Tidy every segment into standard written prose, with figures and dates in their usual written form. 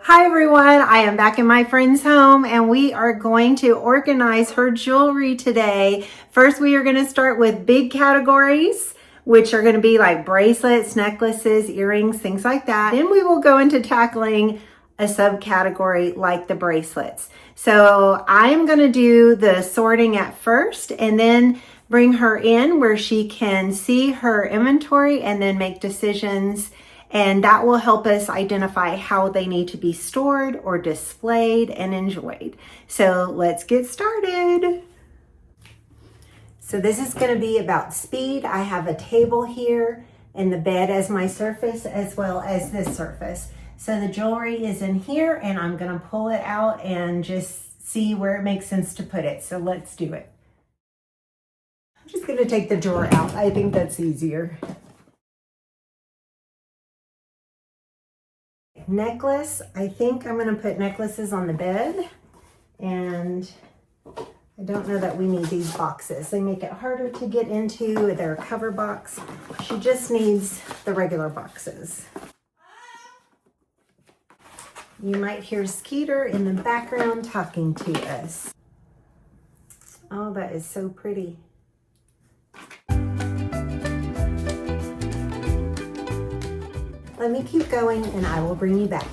Hi everyone, I am back in my friend's home and we are going to organize her jewelry today. First, we are going to start with big categories, which are going to be like bracelets, necklaces, earrings, things like that. Then we will go into tackling a subcategory like the bracelets. So I'm going to do the sorting at first and then bring her in where she can see her inventory and then make decisions. And that will help us identify how they need to be stored or displayed and enjoyed. So let's get started. So this is going to be about speed. I have a table here and the bed as my surface as well as this surface. So the jewelry is in here and I'm going to pull it out and just see where it makes sense to put it. So let's do it. I'm just going to take the drawer out. I think that's easier. Necklace, I think I'm going to put necklaces on the bed, and I don't know that we need these boxes. They make it harder to get into. They're a cover box. She just needs the regular boxes. You might hear Skeeter in the background talking to us. Oh, that is so pretty. Let me keep going and I will bring you back.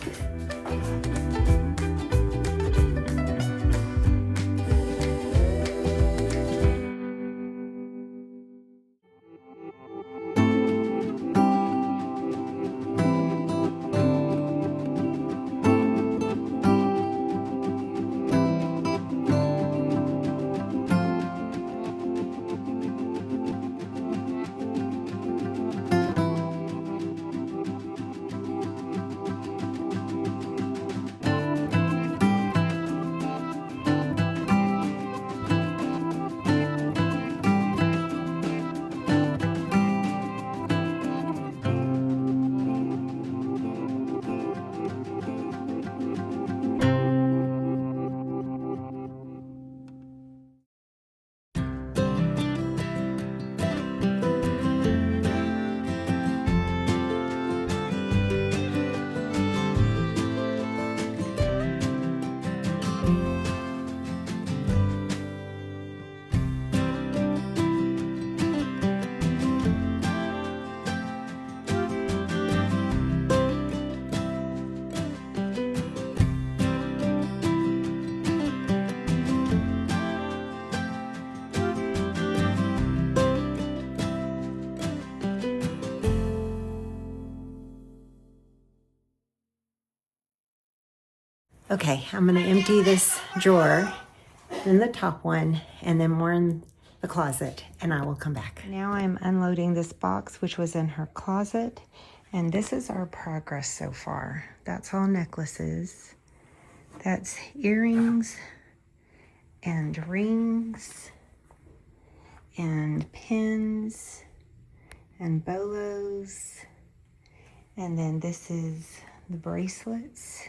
Okay, I'm going to empty this drawer, then the top one, and then more in the closet, and I will come back. Now I'm unloading this box, which was in her closet, and this is our progress so far. That's all necklaces. That's earrings and rings and pins and bolos, and then this is the bracelets.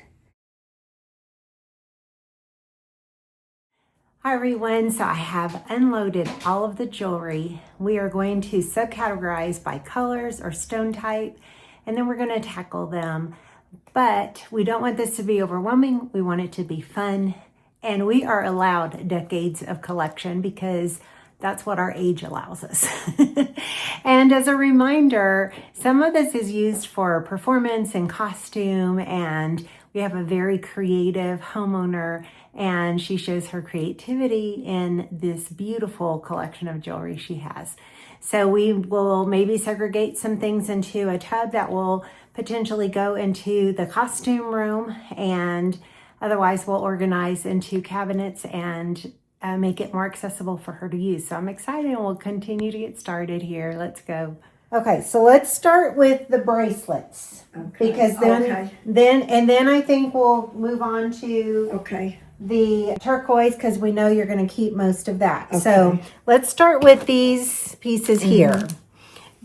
Hi everyone, so I have unloaded all of the jewelry. We are going to subcategorize by colors or stone type, and then we're going to tackle them. But we don't want this to be overwhelming. We want it to be fun, and we are allowed decades of collection because that's what our age allows us. And as a reminder, some of this is used for performance and costume, and we have a very creative homeowner, and she shows her creativity in this beautiful collection of jewelry she has. So we will maybe segregate some things into a tub that will potentially go into the costume room, and otherwise we'll organize into cabinets and make it more accessible for her to use. So I'm excited, and we'll continue to get started here. Let's go. Okay, so let's start with the bracelets. Okay. Because then I think we'll move on to the turquoise, because we know you're going to keep most of that. Okay. So let's start with these pieces here.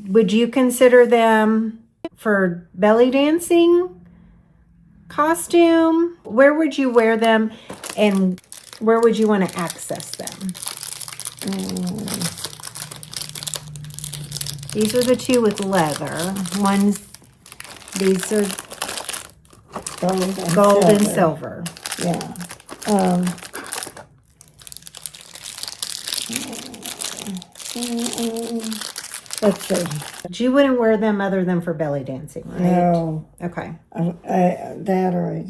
Would you consider them for belly dancing, costume? Where would you wear them, and where would you want to access them? These are the two with leather. These are Gold and silver. Yeah. Let's see. But you wouldn't wear them other than for belly dancing, right? No. Okay. That or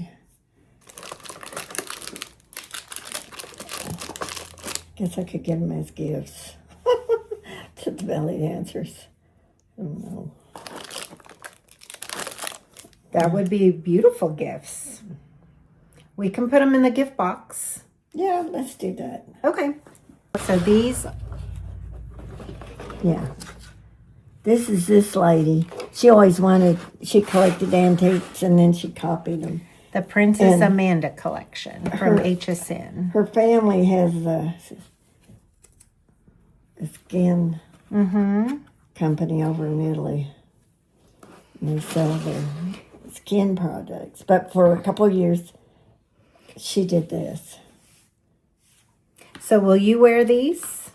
guess I could give them as gifts to the belly dancers. I don't know. That would be beautiful gifts. We can put them in the gift box. Yeah, let's do that. Okay. So these. Yeah. This is this lady. She always she collected antiques and then she copied them. The Princess Amanda collection from HSN. Her family has a skin company over in Italy. And they sell their skin products. But for a couple of years, she did this. So will you wear these?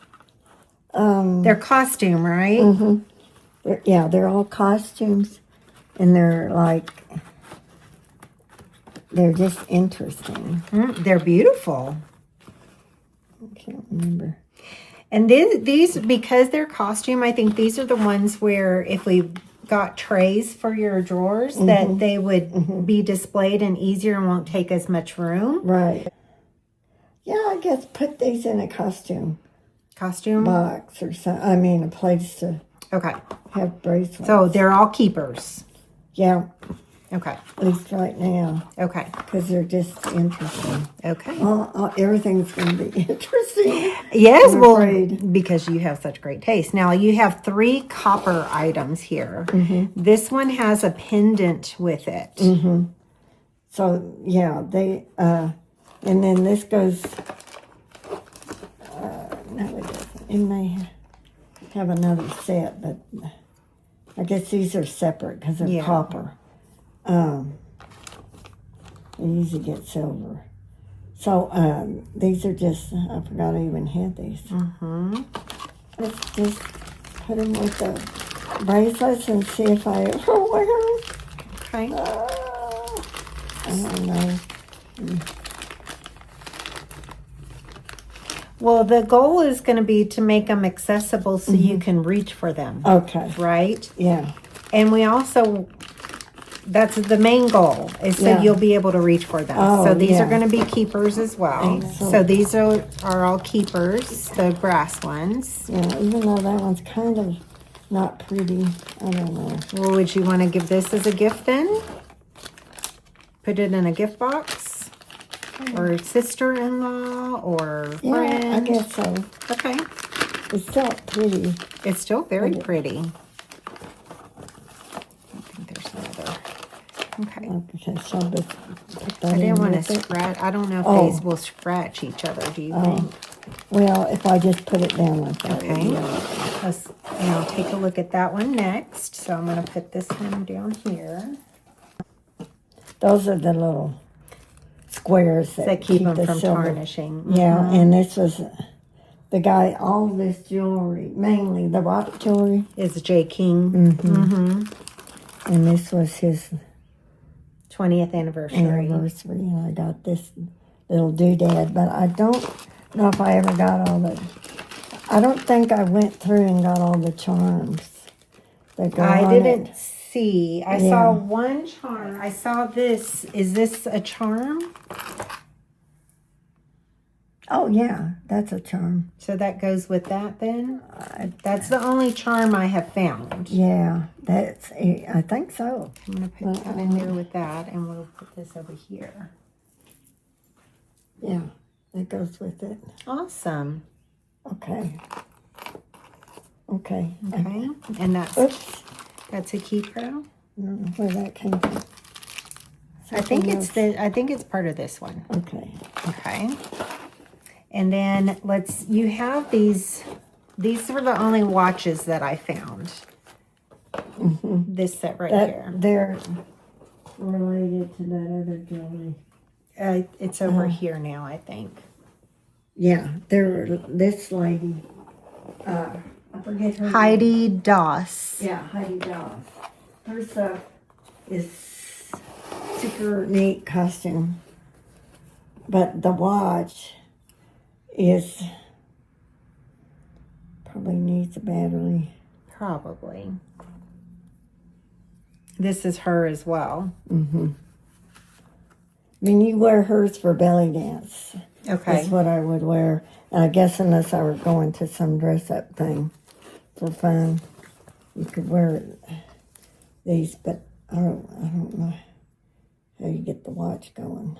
They're costume, right? Mm-hmm. They're all costumes. And they're just interesting. They're beautiful. I can't remember. And these, because they're costume, I think these are the ones where if we got trays for your drawers, that they would be displayed and easier and won't take as much room. Right. Yeah, I guess put these in a costume box or something. I mean, a place to have bracelets. So they're all keepers. Yeah. Okay. At least right now. Okay. Because they're just interesting. Okay. Everything's going to be interesting. Yes, I'm well, afraid. because you have such great taste. Now, you have 3 copper items here. This one has a pendant with it. So, yeah, they, and then this goes, no, it doesn't. It may have another set, but I guess these are separate because they're copper. They usually get silver. So, these are just, I forgot I even had these. Let's just put them with the bracelets and see if I ever wear them. Okay. I don't know. Well, the goal is going to be to make them accessible so you can reach for them. Okay. Right? Yeah. And we also, that's the main goal, is so you'll be able to reach for them. Oh, so these are going to be keepers as well. Excellent. So these are all keepers, the brass ones. Yeah, even though that one's kind of not pretty. I don't know. Well, would you want to give this as a gift then? Put it in a gift box? Or sister-in-law or friend? Yeah, I guess so. Okay. It's still pretty. It's still very pretty. I think there's another. Okay. Okay, so I'll just put that I didn't in want with to it. scratch. I don't know if these will scratch each other. Do you think? Well, if I just put it down like that. Okay. Let's now take a look at that one next. So I'm going to put this one down here. Those are the little squares That keep them the from silver. tarnishing. Yeah, and this was the guy, all this jewelry, mainly the rock jewelry. Is J. King. And this was his 20th anniversary. And I got this little doodad, but I don't know if I ever got all the, I don't think I went through and got all the charms that go I on didn't it. see. I saw one charm. I saw this. Is this a charm? Oh, yeah, that's a charm. So that goes with that then? That's the only charm I have found. Yeah, I think so. I'm going to put that in there with that, and we'll put this over here. Yeah, that goes with it. Awesome. Okay. Okay. Okay. And that's a keeper. I don't know where that came from. I think it's part of this one. Okay. Okay. And then you have these were the only watches that I found. This set right here. They're related to that other jewelry. It's over here now, I think. Yeah, this lady, I forget her Heidi Doss. name. Yeah, Heidi Doss. Her stuff is super neat costume. But the watch is probably needs a battery. Probably. This is her as well. Mm-hmm. I mean, you wear hers for belly dance. Okay. That's what I would wear. And I guess unless I were going to some dress-up thing for fun, you could wear these. But I don't know how you get the watch going.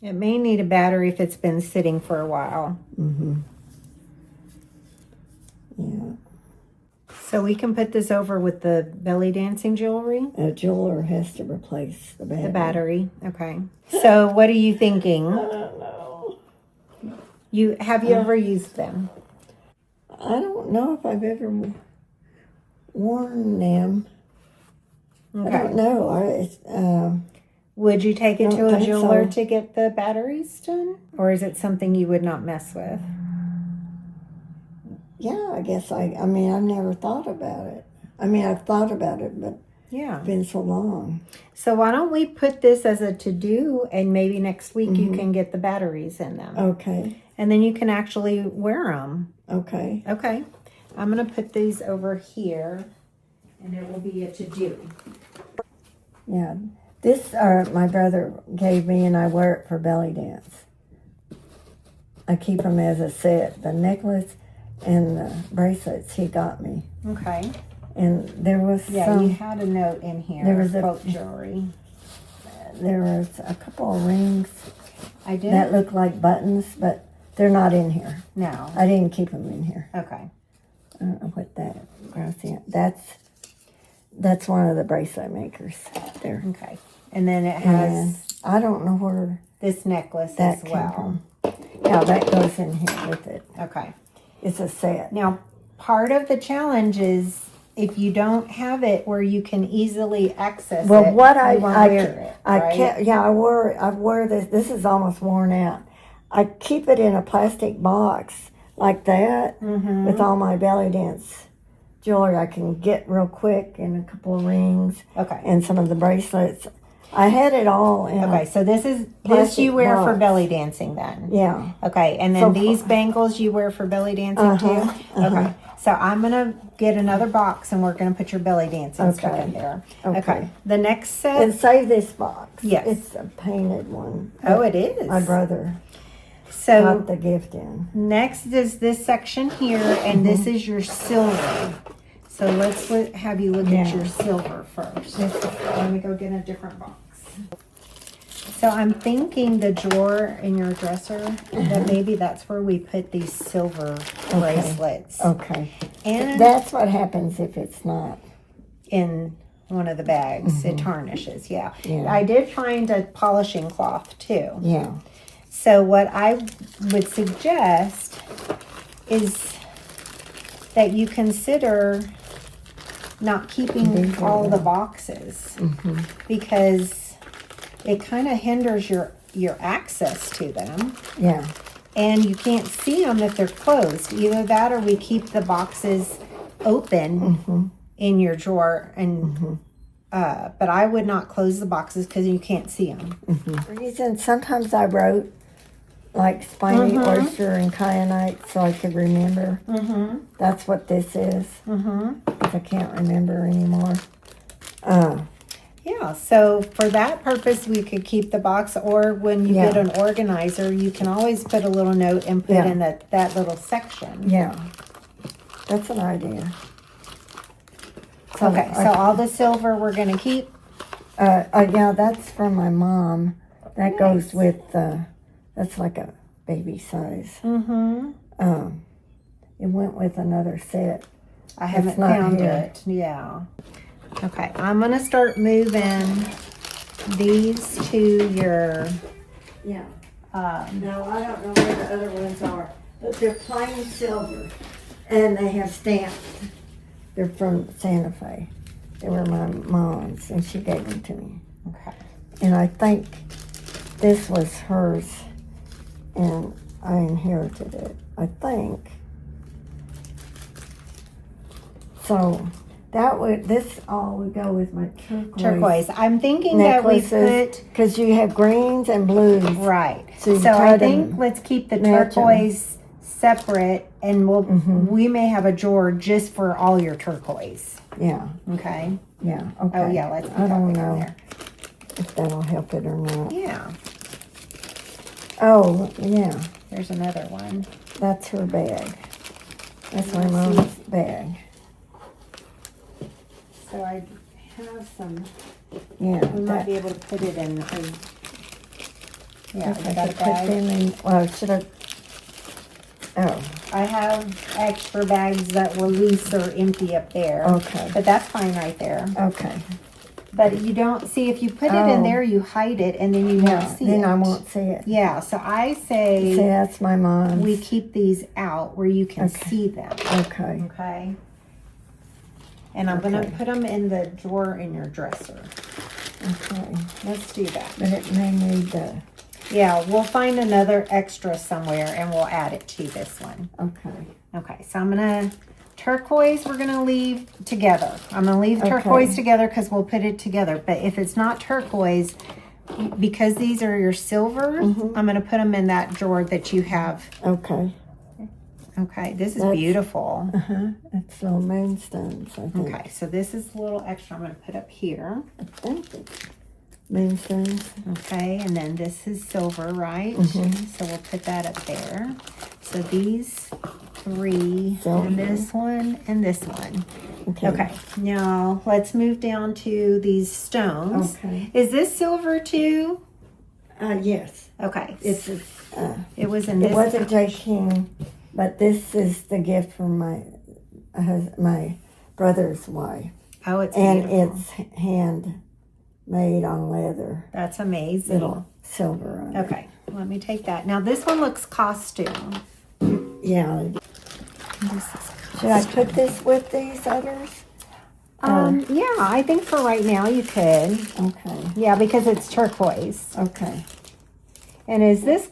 It may need a battery if it's been sitting for a while. Mm-hmm. Yeah. So we can put this over with the belly dancing jewelry? A jeweler has to replace the battery. The battery, okay. So what are you thinking? I don't know. Have you ever used them? I don't know if I've ever worn them. Okay. I don't know. Would you take it Don't to a think jeweler so. to get the batteries done? Or is it something you would not mess with? Yeah, I guess I mean, I've never thought about it. I mean, I've thought about it, but Yeah. it's been so long. So why don't we put this as a to-do, and maybe next week you can get the batteries in them. Okay. And then you can actually wear them. Okay. Okay. I'm going to put these over here, and it will be a to-do. Yeah. This my brother gave me, and I wear it for belly dance. I keep them as a set. The necklace and the bracelets he got me. Okay. And there was Yeah, you had a note in here. There was quote jewelry. there was a couple of rings I did? that look like buttons, but they're not in here. No. I didn't keep them in here. Okay. I don't know what that bracelet. That's one of the bracelet makers there. Okay. And then it has And I don't know where this necklace that as came well. from. Yeah, that goes in here with it. Okay. It's a set. Now, part of the challenge is if you don't have it where you can easily access Well, it, what you won't wear it, right? I wear this. This is almost worn out. I keep it in a plastic box like that with all my belly dance jewelry I can get real quick, and a couple of rings Okay. and some of the bracelets. I had it all in. Okay, so this Plastic you wear for box. belly dancing then. Yeah. Okay, and then So- these bangles you wear for belly dancing too? Okay. So I'm gonna get another box and we're gonna put your belly dancing stuff Okay. in there. Okay. The next set. And save this box. Yes. It's a painted one. Oh, it is. My brother So got the gift in. next is this section here, and this is your silver. So let's have you look at your silver first. Let me go get a different box. So I'm thinking the drawer in your dresser, that maybe that's where we put these silver bracelets. Okay. And That's what happens if it's not. in one of the bags, it tarnishes, yeah. Yeah. I did find a polishing cloth too. Yeah. So what I would suggest is that you consider not keeping all the boxes because it kind of hinders your access to them, Yeah. and you can't see them if they're closed. Either that or we keep the boxes open in your drawer, and but I would not close the boxes because you can't see them. Reason sometimes I wrote like spiny oyster and kyanite so I could remember. That's what this is. Because I can't remember anymore. Yeah, so for that purpose, we could keep the box, or when you get an organizer, you can always put a little note and put in that little section. Yeah. That's an idea. Okay, so all the silver we're going to keep. Yeah, that's from my mom. That goes with, that's like a baby size. It went with another set. I haven't not found here. it. Yeah. Okay, I'm going to start moving these to your... Yeah. No, I don't know where the other ones are, but they're plain silver, and they have stamps. They're from Santa Fe. They were my mom's, and she gave them to me. Okay. And I think this was hers, and I inherited it. I think. So This all would go with my Turquoise. I'm thinking that we put, because you have greens and blues. right. So you So try I to think let's keep the match 'em. turquoise separate, and we may have a drawer just for all your turquoise. Yeah, Okay. yeah, okay. Oh yeah, let's put I that don't one know in there. if that'll help it or not. Yeah. Oh, yeah, There's another one. that's her bag. That's my Let's mom's bag. So I have some. Yeah. We might be able to put it in. Yeah, Okay, I got a put bag. them in, well, should I? Oh, I have extra bags that were loose or empty up there. okay, But that's fine right there. okay. But you don't see, if you put it in Oh. there, you hide it and then you Yeah, won't see then it. I won't see it. Yeah, so I See, say that's my mom's. we keep these out where you can Okay. see them. Okay, Okay? And I'm going Okay. to put them in the drawer in your dresser. okay. Let's do that. But it may need the, Yeah, we'll find another extra somewhere and we'll add it to this one. okay. Okay, so I'm gonna, turquoise we're gonna leave together. I'm gonna leave Okay. turquoise together because we'll put it together. But if it's not turquoise, because these are your silvers, Mm-hmm. I'm gonna put them in that drawer that you have. Okay. Okay, this is That's- beautiful. Uh-huh. It's little moonstones, I think. Okay, so this is a little extra I'm gonna put up here. I think it's moonstones. Okay, and then this is silver, right? Mhm. So we'll put that up there. So these three, Silver. and this one, and this one. Okay. Okay, now let's move down to these stones. Okay. Is this silver too? Yes. Okay, It's, it was in it this. wasn't J. King, but this is the gift from my brother's wife. Oh, it's And beautiful. it's hand made on leather. That's amazing. Little silver on it. Okay, let me take that. Now this one looks costume. Yeah. Should I put this with these others? Yeah, I think for right now you could. Okay. Yeah, because it's turquoise. Okay. And is this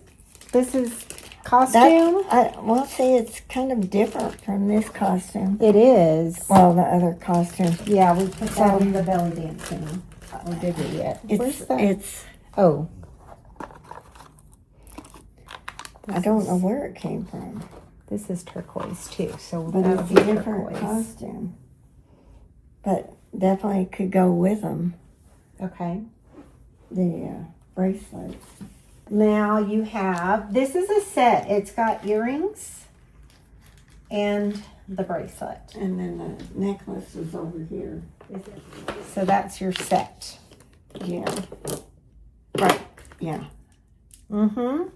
is costume? Well, see, it's kind of different from this costume. It is. Well, the other costume. Yeah, we put that in the belly dancing. Or did we yet? Where's that? It's, Oh. I don't know where it came from, This is turquoise too, so but that'll it's be a different turquoise. costume. But definitely could go with them, Okay. the bracelets. Now you have, this is a set. It's got earrings and the bracelet. And then the necklace is over here. So that's your set. Yeah. Right. Yeah. Mm-hmm.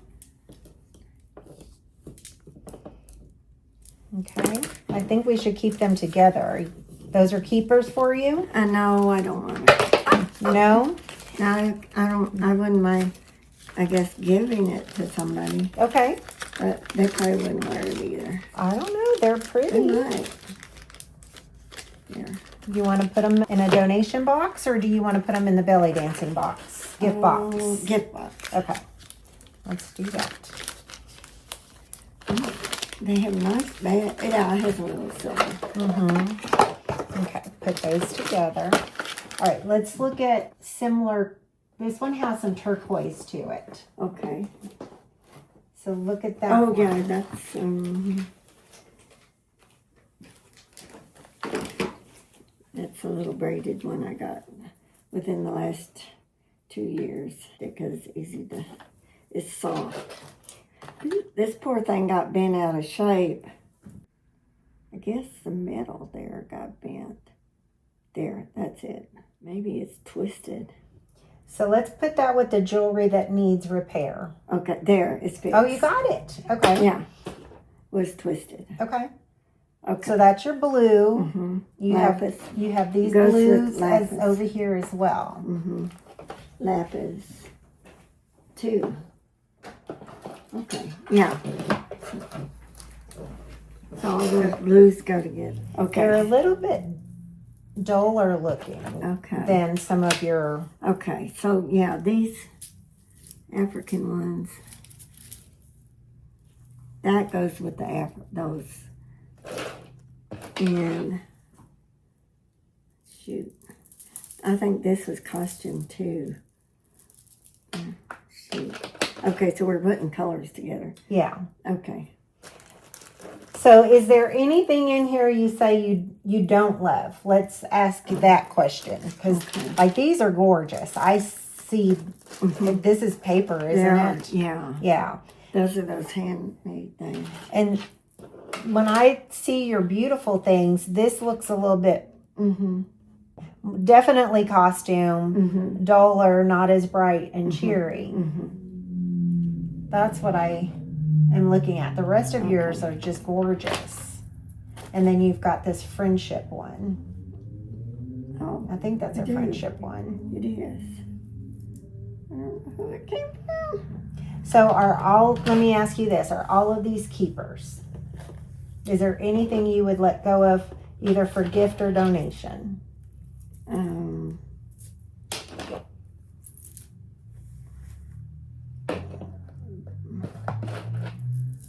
Okay. I think we should keep them together. Those are keepers for you? I know. I don't want it. No? No, I don't. I wouldn't mind. I guess giving it to somebody, Okay. but they probably wouldn't wear it either. I don't know. They're They pretty. might. Here. You want to put them in a donation box, or do you want to put them in the belly dancing box? Gift box. Gift box. Okay. Let's do that. They have nice bag. Yeah, it has a little silver. Mm-hmm. Okay, put those together. All right, let's look at similar. This one has some turquoise to it. Okay. So look at that. Oh one. yeah, that's that's a little braided one I got within the last 2 years because it's easy to. It's soft. This poor thing got bent out of shape. I guess the metal there got bent. There, that's it. Maybe it's twisted. So let's put that with the jewelry that needs repair. Okay, there, it's fixed. Oh, you got it. Okay. Yeah, was twisted. Okay. Okay. So that's your blue. Mm-hmm. You Lapis. have these Goes with blues as lapis. over here as well. Mm-hmm. Lapis. 2. Okay, yeah. So all those blues go together. They're a Okay. little bit duller looking Okay. than some of your. Okay, so yeah, these African ones, that goes with the those. And shoot. I think this was costume too. Shoot. Okay, so we're putting colors together. Yeah. Okay. So is there anything in here you say you don't love? Let's ask that question. Because like these are gorgeous. I see this is paper, isn't it? Yeah. Yeah. Those are those handmade things. And when I see your beautiful things, this looks a little bit definitely costume, duller, not as bright and cheery. That's what I am looking at. The rest of yours are just gorgeous. And then you've got this friendship one. Oh, I think that's a friendship one. it is. I don't know who it came from. So let me ask you this, are all of these keepers? Is there anything you would let go of either for gift or donation?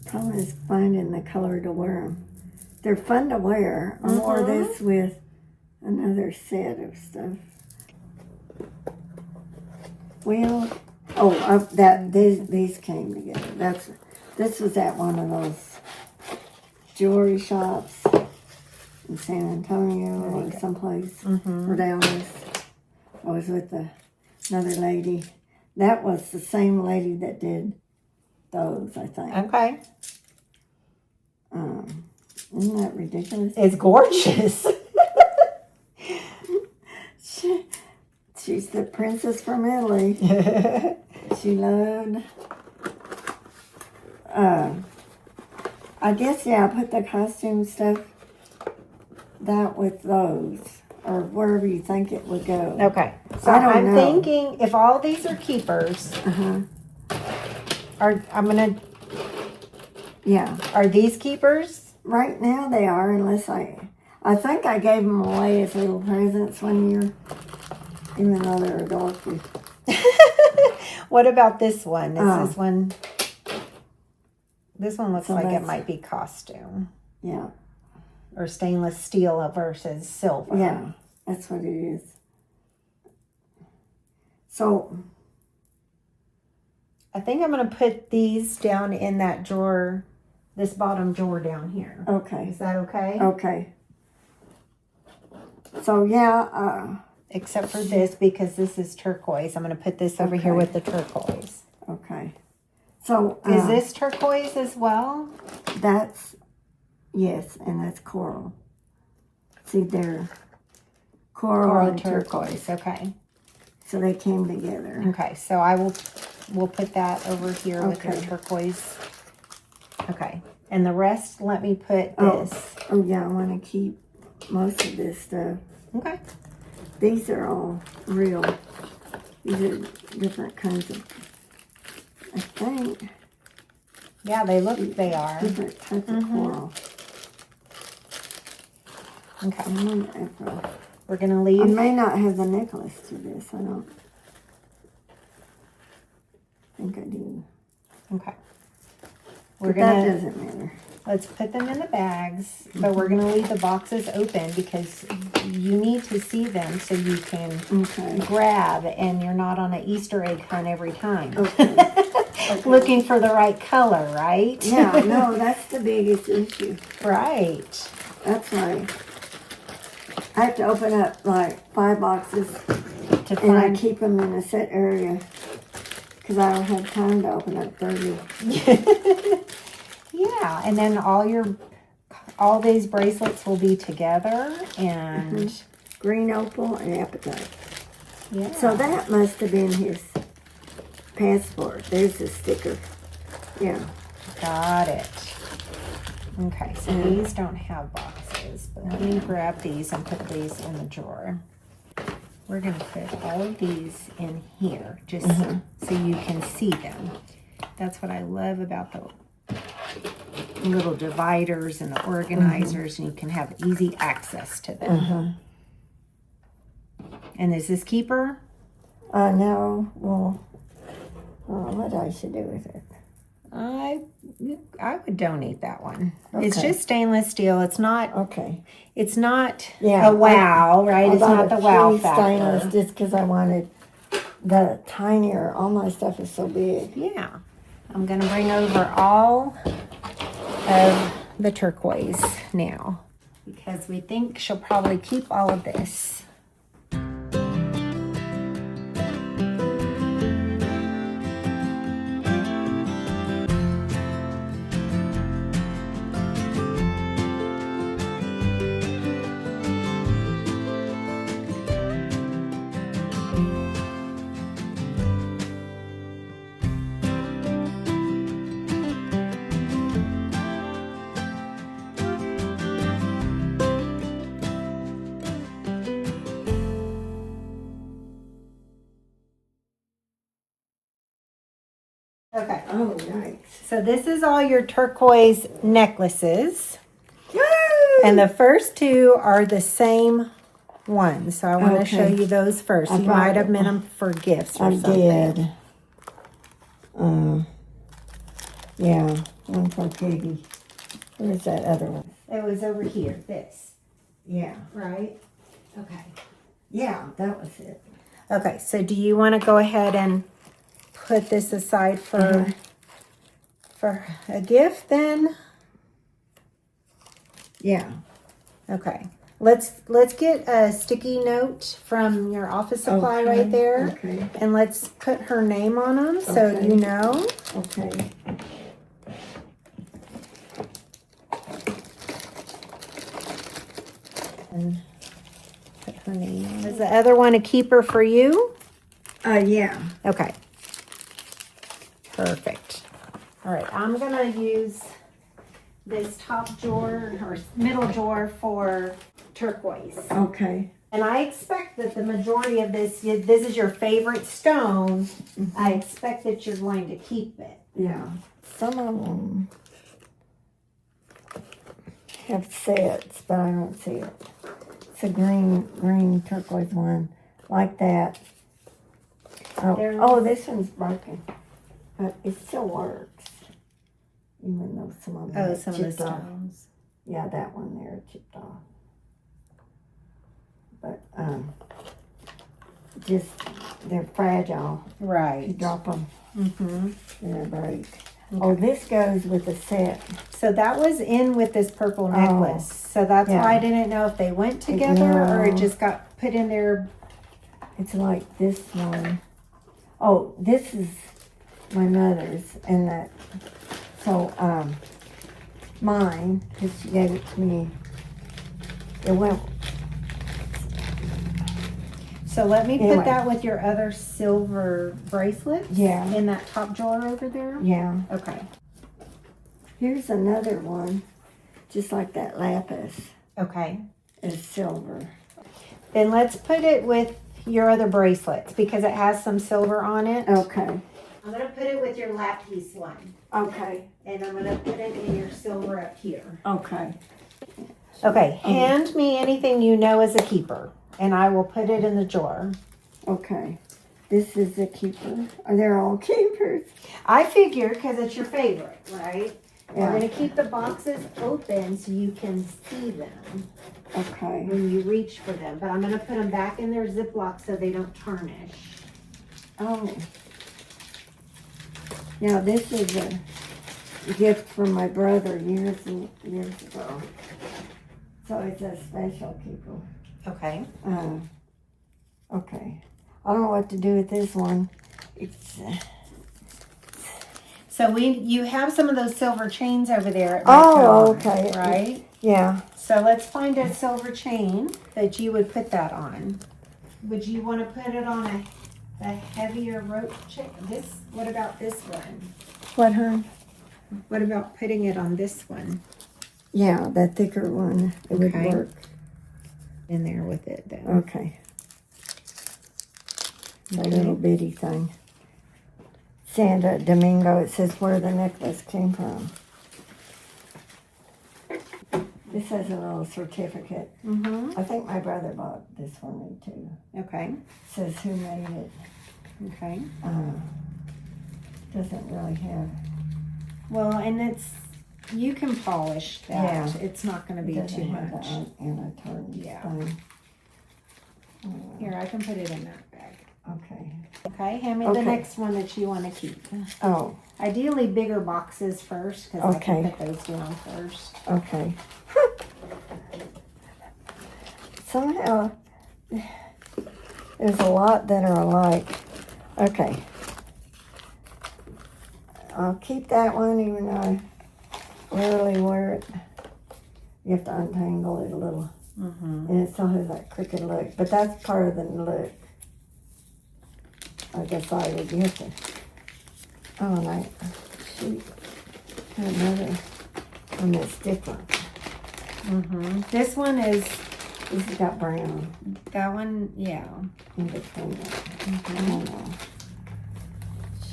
Problem is finding the color to wear them. They're fun to wear. I wore this with another set of stuff. Well, these came together. This was at one of those jewelry shops in San Antonio or someplace. Or Dallas. I was with another lady. That was the same lady that did those, I think. Okay. Isn't that ridiculous? It's gorgeous. She's the princess from Italy. She loved. I guess, I put the costume stuff that with those, or wherever you think it would go. Okay. So I don't know. thinking if all these are keepers, are these keepers? Right now they are, unless I think I gave them away as little presents one year, even though they're adultery. What about this one? Is this one? This one looks So like it might be costume. Yeah. Or stainless steel versus silver. Yeah, that's what it is. So I think I'm going to put these down in that drawer, this bottom drawer down here. Okay. Is that okay? Okay. So except for this, because this is turquoise. I'm going to put this over here with the turquoise. Okay. So is this turquoise as well? Yes, and that's coral. See, they're coral and turquoise. Okay. So they came together. Okay, so we'll put that over here with the turquoise. Okay, and the rest, let me put this. Oh yeah, I want to keep most of this stuff. Okay. These are all real. These are different kinds of, I think. Yeah, they are. Different types of coral. Okay. We're going to leave. I may not have the necklace to this. I don't think I do. Okay. That doesn't matter. Let's put them in the bags, but we're going to leave the boxes open because you need to see them so you can grab, and you're not on an Easter egg hunt every time. Looking for the right color, right? Yeah, no, that's the biggest issue. Right. That's why I have to open up like 5 boxes and I keep them in a set area because I don't have time to open up 30. Yeah, and then all these bracelets will be together, and green opal and apatite. Yeah. So that must have been his passport. There's the sticker. Yeah. Got it. Okay, so these don't have boxes, but let me grab these and put these in the drawer. We're going to put all of these in here just so you can see them. That's what I love about the little dividers and the organizers, and you can have easy access to them. And is this keeper? No. Well, what I should do with it? I would donate that one. It's Okay. just stainless steel. It's not Okay. a wow, right? I It's bought not the a wow true factor. stainless just because I wanted the tinier. All my stuff is so big. Yeah. I'm going to bring over all of the turquoise now because we think she'll probably keep all of this. Okay. Oh, nice. So this is all your turquoise necklaces. Woo! And the first two are the same ones. So I want to Okay. show you those first. I You might have meant them for gifts or I something. did. Yeah, one for Piggy. Where's that other one? It was over here, this, Yeah. right? Okay. Yeah, that was it. Okay, so do you want to go ahead and put this aside for a gift then? Yeah. Okay. Let's get a sticky note from your office supply Okay, right there. okay. And let's put her name on them so Okay. you know. Okay. And put her name on. Is the other one a keeper for you? Yeah. Okay. Perfect. All right, I'm gonna use this top drawer or middle drawer for turquoise. Okay. And I expect that the majority of this is your favorite stone. I expect that you're going to keep it. Yeah. Some of them have sets, but I don't see it. It's a green turquoise one like that. Oh, this one's broken, but it still works. Even though some of them Oh, are some of the chipped off. stones. Yeah, that one there chipped off. But just they're fragile. You Right. drop them, Mm-hmm. they're break. Oh, this goes with the set. So that was in with this purple necklace. So that's yeah. why I didn't know if they went together or it No. just got put in there. It's like this one. Oh, this is my mother's, and that. So mine, because she gave it to me. It went. So let me Anyway. put that with your other silver bracelets. Yeah. In that top drawer over there. Yeah. Okay. Here's another one, just like that lapis. Okay. Is silver. Then let's put it with your other bracelets because it has some silver on it. Okay. I'm going to put it with your lap piece one. Okay. And I'm going to put it in your silver up here. Okay. Okay. Hand me anything you know is a keeper. And I will put it in the drawer. Okay. This is a keeper. They're all keepers. I figure because it's your favorite, right? Yeah. We're going to keep the boxes open so you can see them Okay. when you reach for them. But I'm going to put them back in their Ziploc so they don't tarnish. Oh. Now this is a gift from my brother years and years ago. So it's a special keeper. Okay. Okay. I don't know what to do with this one. It's So you have some of those silver chains over there at my Oh, counter, okay. right? yeah. So let's find a silver chain that you would put that on. Would you want to put it on a heavier rope chain? What about this one? What, hon? What about putting it on this one? Yeah, that thicker one. It would Okay. work. In there with it then. Okay. The little bitty thing. Santa Domingo, it says where the necklace came from. This has a little certificate. Mm-hmm. I think my brother bought this for me too. Okay. It says who made it. Okay. Doesn't really have Well, and you can polish that. Yeah. It's not going to be too much. And I turn Yeah. thing. Here, I can put it in that bag. Okay. Okay, hand me the Okay. next one that you want to keep. Oh, Ideally, bigger boxes first, because I can Okay. put those down first. okay. Somehow, there's a lot that are alike. Okay. I'll keep that one even though I rarely wear it. You have to untangle it a little. Mm-hmm. And it still has that crooked look. But that's part of the look. I decided you have to. Oh, and I shoot. Got another one that's different. Mm-hmm. This one is, This has got brown that one, yeah. in between it. I don't know.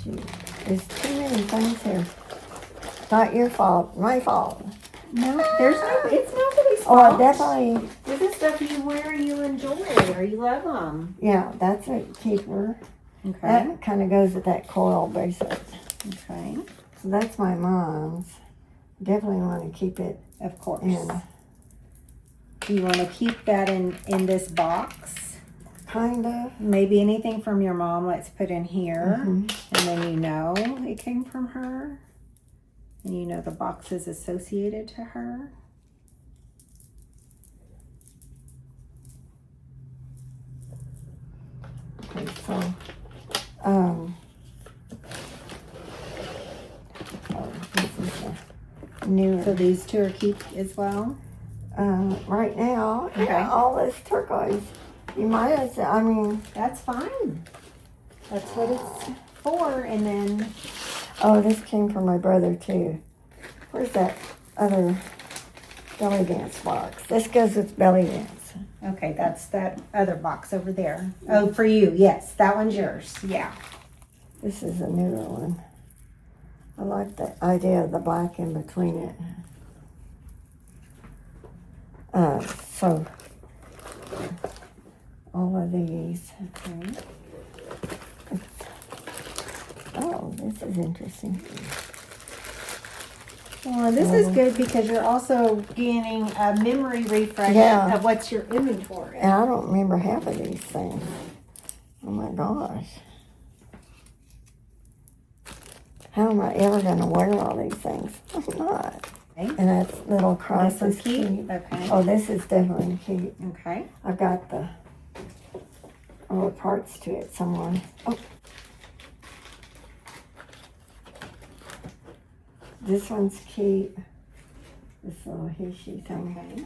Shoot. There's too many things here. Not your fault. My fault. No, it's nobody's Oh, I fault. definitely. This is stuff you wear, you enjoy, or you love them. Yeah, that's a keeper. Okay. That kind of goes with that coral bracelet. Okay. So that's my mom's. Definitely want to keep it Of course. in. You want to keep that in this box. Kind of. Maybe anything from your mom, let's put in here. Mhm. And then you know it came from her. And you know the box is associated to her. Okay, so, oh, this is a newer. So these two are keep as well. Right now, Okay. yeah, all this turquoise. You might have said, I mean, That's fine. That's what it's for. And then, oh, this came from my brother too. Where's that other belly dance box? This goes with belly dance. okay, that's that other box over there. Oh, for you. Yes, that one's yours. Yeah. This is a newer one. I like the idea of the black in between it. So, all of these. Okay. Oh, this is interesting. Well, this is good because you're also gaining a memory refresh Yeah. of what's your inventory. And I don't remember half of these things. Oh my gosh. How am I ever going to wear all these things? I'm not. Okay. And that's little This crosses. one's cute. Okay. Oh, this is definitely cute. Okay. I've got all the parts to it somewhere. Oh. This one's cute. This little he-she thing. Okay.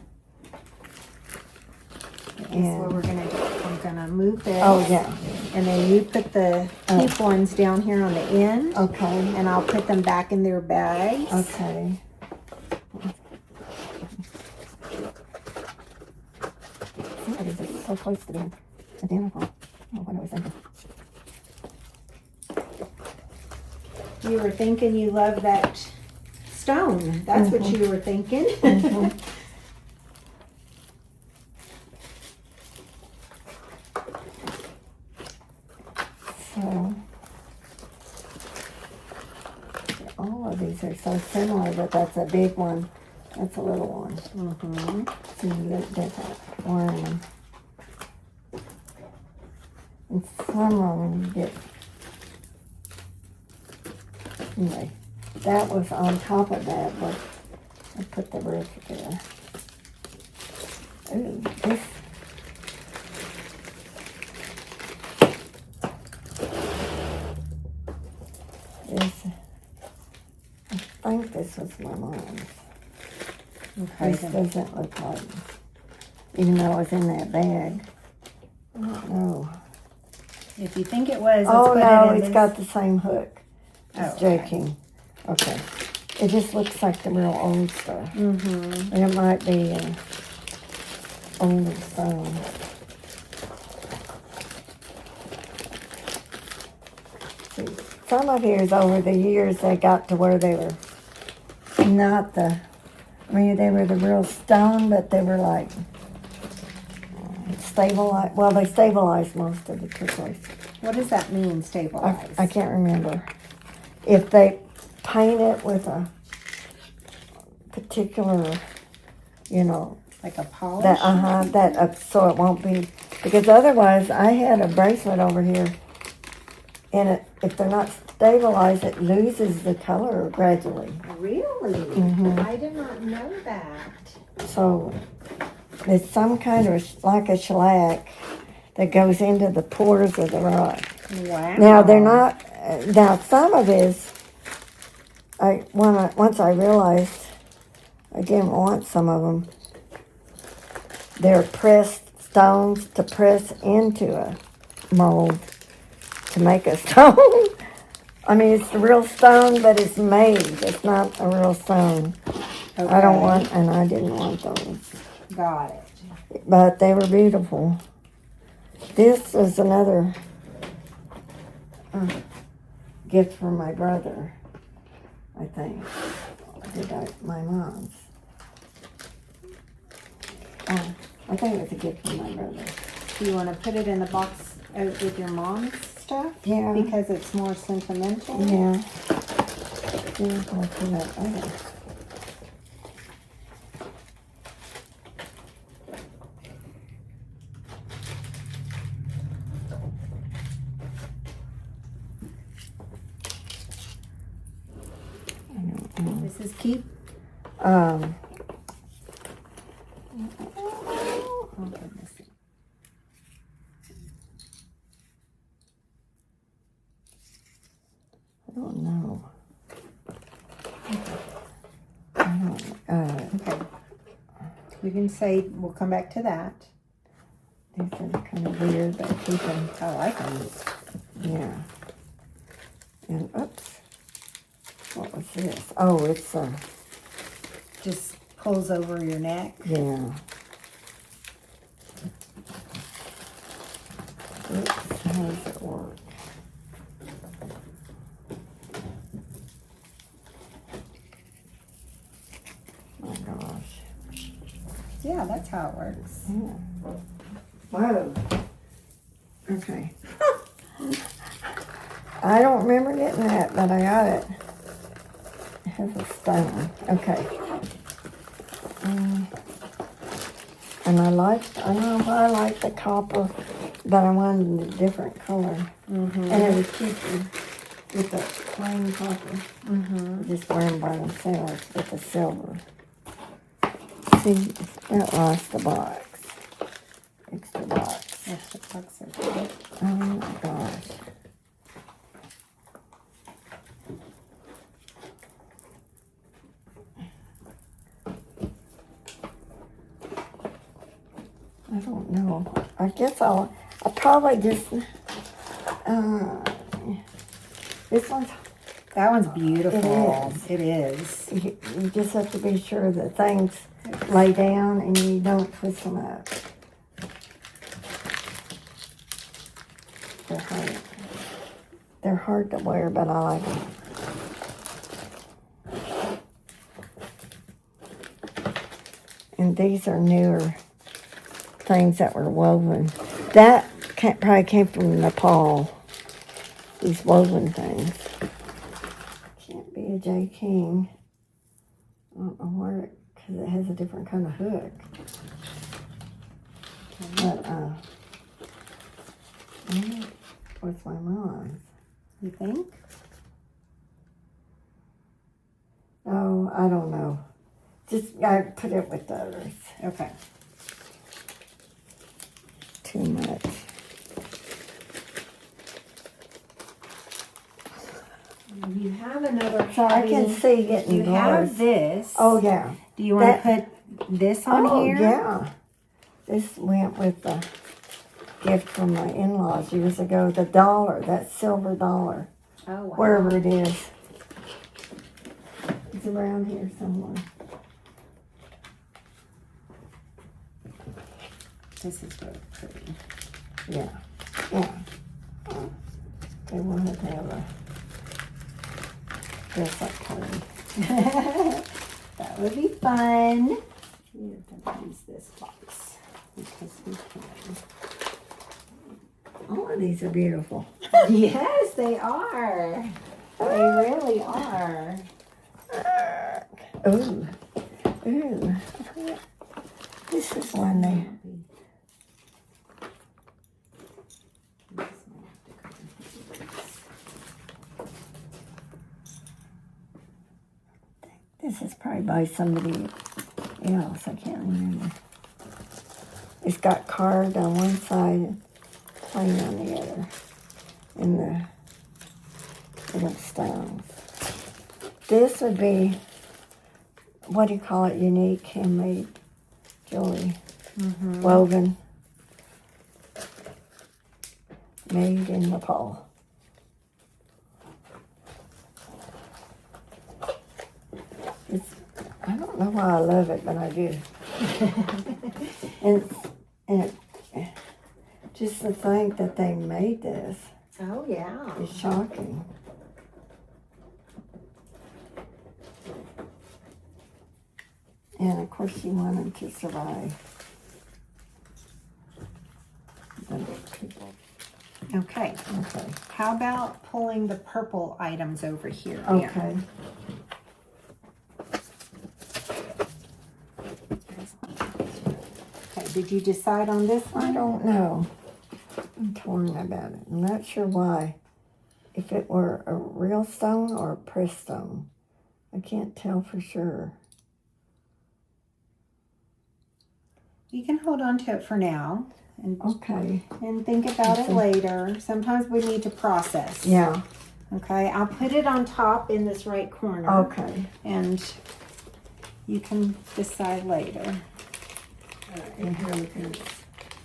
This is And- what we're gonna do. I'm gonna move this. Oh, yeah. And then you put the keep ones down here on the end, Okay. and I'll put them back in their bags. Okay. Somebody's just so close to being identical. Oh, what I was thinking. You were thinking you love that stone. That's what you were thinking. So, all of these are so similar, but that's a big one. That's a little one. Mm-hmm. So you look different wearing them. And some of them you get. Anyway, that was on top of that, but I put the roof there. Ooh, this. I think this was my mom's. Okay. This then. doesn't look like, even though it was in that bag. I don't know. If you think it was, let's Oh put no, it in it's this. got the same hook. Just Oh, okay. joking. Okay. It just looks like the real old stuff. Mm-hmm. And it might be older stone. See, some of yours over the years they got to where they were not the, I mean they were the real stone, but they were like stabilized. Well, they stabilized most of the turquoise. What does that mean, stabilized? I can't remember. If they, paint it with a particular, you know, Like a polish? So it won't be, because otherwise I had a bracelet over here and if they're not stabilized, it loses the color gradually. Really? Mhm. I did not know that. So it's some kind of like a shellac that goes into the pores of the rock. Wow. Now they're not. Now some of this, once I realized I didn't want some of them. They're pressed stones to press into a mold to make a stone. I mean, it's a real stone, but it's made. It's not a real stone. Okay. I don't want, and I didn't want those. Got it. But they were beautiful. This is another gift from my brother, I think. My mom's. I think it's a gift from my brother. Do you want to put it in the box with your mom's stuff? Yeah. Because it's more sentimental? Yeah. Yeah, I'll put that other. This is cute. Oh, goodness. I don't know. Okay. We can say, we'll come back to that. These are kind of weird, but keep them. I like them. Yeah. And oops. What was this? Oh, it's Just pulls over your neck. yeah. Oops, how does it work? My gosh. Yeah, that's how it works. Yeah. Whoa. Okay. I don't remember getting that, but I got it. It has a stone. Okay. And I don't know why I like the copper, but I wanted a different color. Mm-hmm. And it was cheaper with the plain copper. Mm-hmm. Just wear them by themselves with the silver. See, that lost the box. Extra box. Extra bucks are good. Oh my gosh. I don't know. I guess I'll probably just, this one's, That one's beautiful. It is. you just have to be sure that things lay down and you don't twist them up. They're hard. They're hard to wear, but I like them. And these are newer things that were woven. That probably came from Nepal. These woven things. Can't be a J. King. I don't know where because it has a different kind of hook. But, what's my mom's? You think? Oh, I don't know. Just, I put it with the others. Okay. Too much. You have another. So I can see getting You have doors. this. Oh, yeah. Do you want to put this on here? Yeah. This went with the gift from my in-laws years ago. The dollar, that silver dollar. Oh, wow. Wherever it is. It's around here somewhere. This is really pretty. Yeah. Yeah. They wanted to have a dress up party. That would be fun. We're going to use this box because we can. All of these are beautiful. Yes, they are. They really are. Ooh. Ooh. This is one there. This is probably by somebody else. I can't remember. It's got carved on one side, plain on the other, in the little stones. This would be, what do you call it, unique handmade jewelry. Woven, made in Nepal. I don't know why I love it, but I do. and just to think that they made this Oh, yeah. is shocking. And of course you want them to survive. Okay. Okay. How about pulling the purple items over here? Okay. Okay, did you decide on this I one? don't know. I'm torn about it. I'm not sure why. If it were a real stone or a pressed stone. I can't tell for sure. You can hold on to it for now and Okay. think about it later. Sometimes we need to process. Yeah. Okay, I'll put it on top in this right corner. Okay. And you can decide later. Inheritance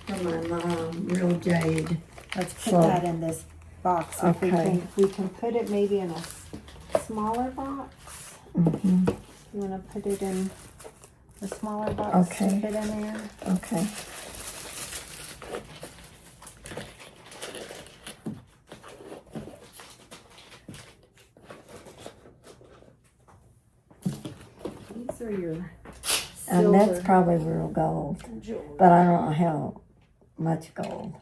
from my mom. Real jade. Let's put So- that in this box. If Okay. we can put it maybe in a smaller box. Mm-hmm. You want to put it in the smaller box? Okay. Put it in there. Okay. These are your And silver that's probably real gold. jewelry. But I don't know how much gold.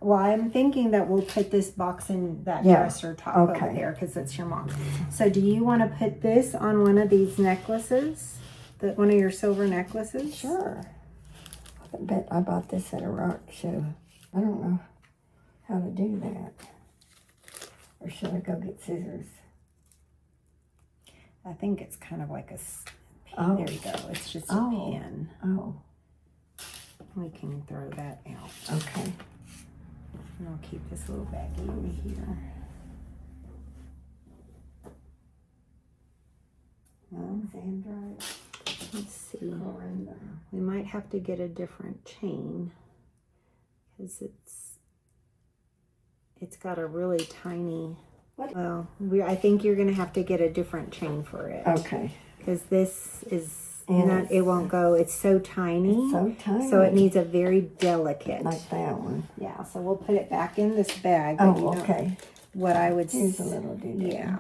Well, I'm thinking that we'll put this box in that Yeah, dresser top over okay. there because it's your mom. So do you want to put this on one of these necklaces? One of your silver necklaces? Sure. I bet I bought this at a rock show. I don't know how to do that. Or should I go get scissors? I think it's kind of like a pin. Oh. There you go. It's just a Oh. pin. Oh, We can throw that out. okay. And I'll keep this little baggie over here. Well, Sandra, let's see. We might have to get a different chain because it's got a really tiny. What? Well, I think you're gonna have to get a different chain for it. Okay. Because this is And not. It won't go. It's so tiny. It's so tiny. So it needs a very delicate. Like that one. Yeah. So we'll put it back in this bag. but you Oh, don't- okay. What I would. Here's a little doodad. Yeah.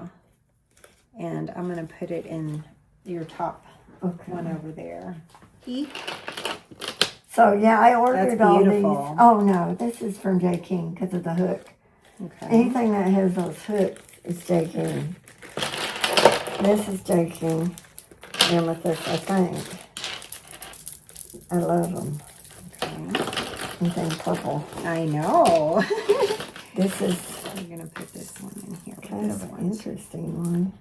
And I'm gonna put it in your top Okay. one over there. So, yeah, I ordered That's all beautiful. these. Oh, no, this is from J. King because of the hook. Okay. Anything that has those hooks is J. King. This is J. King. Amethyst, I think. I love them. Okay. Anything purple. I know. This is I'm gonna put this one in here. with kind this of an one. interesting one.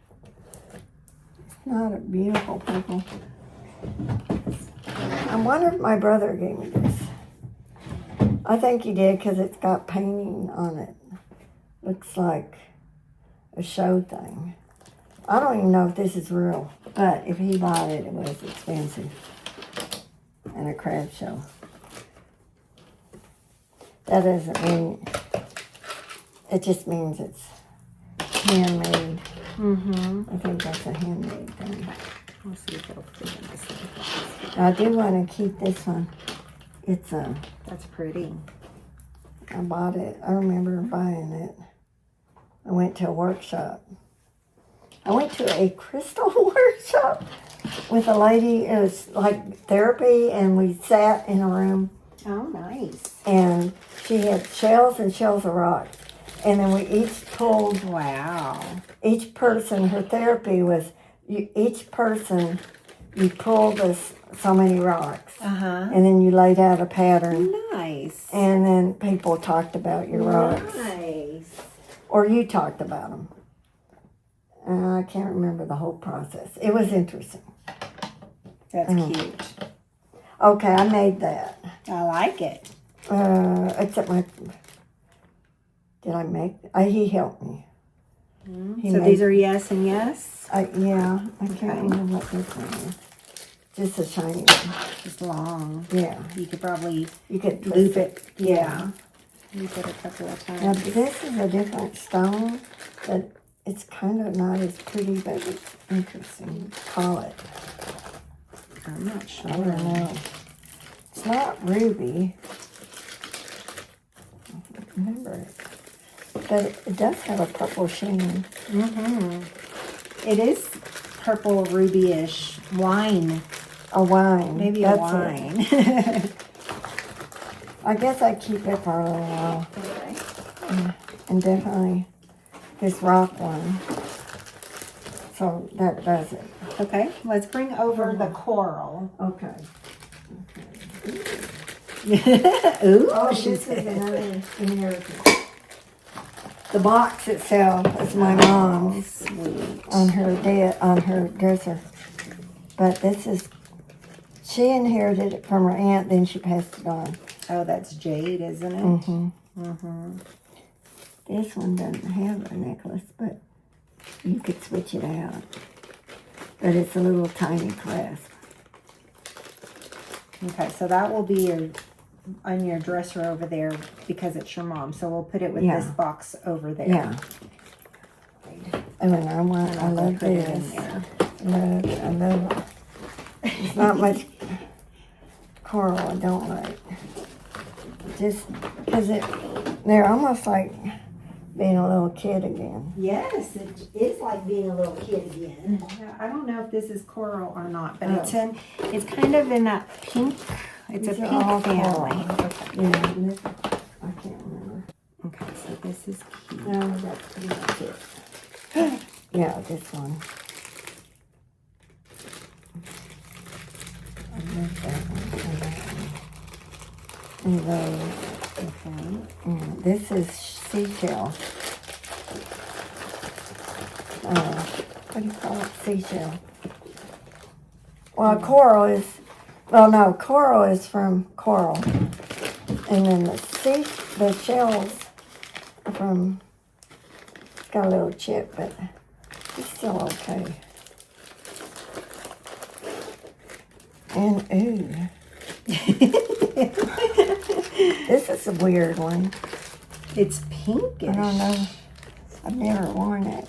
It's not a beautiful purple. I wonder if my brother gave me this. I think he did because it's got painting on it. Looks like a show thing. I don't even know if this is real, but if he bought it, it was expensive. And a crab show. That doesn't mean, it just means it's handmade. Mm-hmm. I think that's a handmade thing. We'll see if it'll fit in this one. I do want to keep this one. It's That's pretty. I bought it. I remember buying it. I went to a workshop. I went to a crystal workshop with a lady. It was like therapy, and we sat in a room, Oh, nice. and she had shells and shells of rocks. And then we each pulled, Wow. each person, her therapy was, each person, you pulled this so many rocks. Uh-huh. And then you laid out a pattern. Nice. And then people talked about your rocks. Nice. Or you talked about them. I can't remember the whole process. It was interesting. That's cute. Okay, I made that. I like it. Except did I make? He helped me. So these are yes and yes? Yeah, I can't remember what this one is. Just a shiny one. Just long. Yeah. You could probably Loop it. Yeah. Loop it a couple of times. Now this is a different stone, but it's kind of not as pretty, but it's interesting. Call it. I'm not sure. I don't know. It's not ruby. I don't remember it. But it does have a purple sheen. It is purple ruby-ish wine. A wine. Maybe That's a wine. I guess I keep it for a little while. Okay. And definitely this rock one. So that does it. Okay, let's bring over the coral. Okay. Ooh, Oh, she this is said. another inheritance. The box itself is my mom's Sweet. on her dresser. But this is, she inherited it from her aunt, then she passed it on. Oh, that's jade, isn't it? Mm-hmm. This one doesn't have a necklace, but you could switch it out. But it's a little tiny clasp. Okay, so that will be on your dresser over there because it's your mom. So we'll put it with this box over there. Yeah. And then I love put it in this. there. I love it. It's not much coral I don't like. Just because they're almost like being a little kid again. Yes, it is like being a little kid again. I don't know if this is coral or not, but it's kind of in that pink. It's These a are all pink coral. family. Okay. Yeah, and this, I can't remember. Okay, so this is cute. No, that's pretty much it. Yeah, this one. I love that one. And those. Okay. This is seashell. What do you call it? Seashell. Well, coral is, coral is from coral. And then the shells are from, it's got a little chip, but it's still okay. And, ooh. This is a weird one. It's pinkish. I don't know. I've never worn it.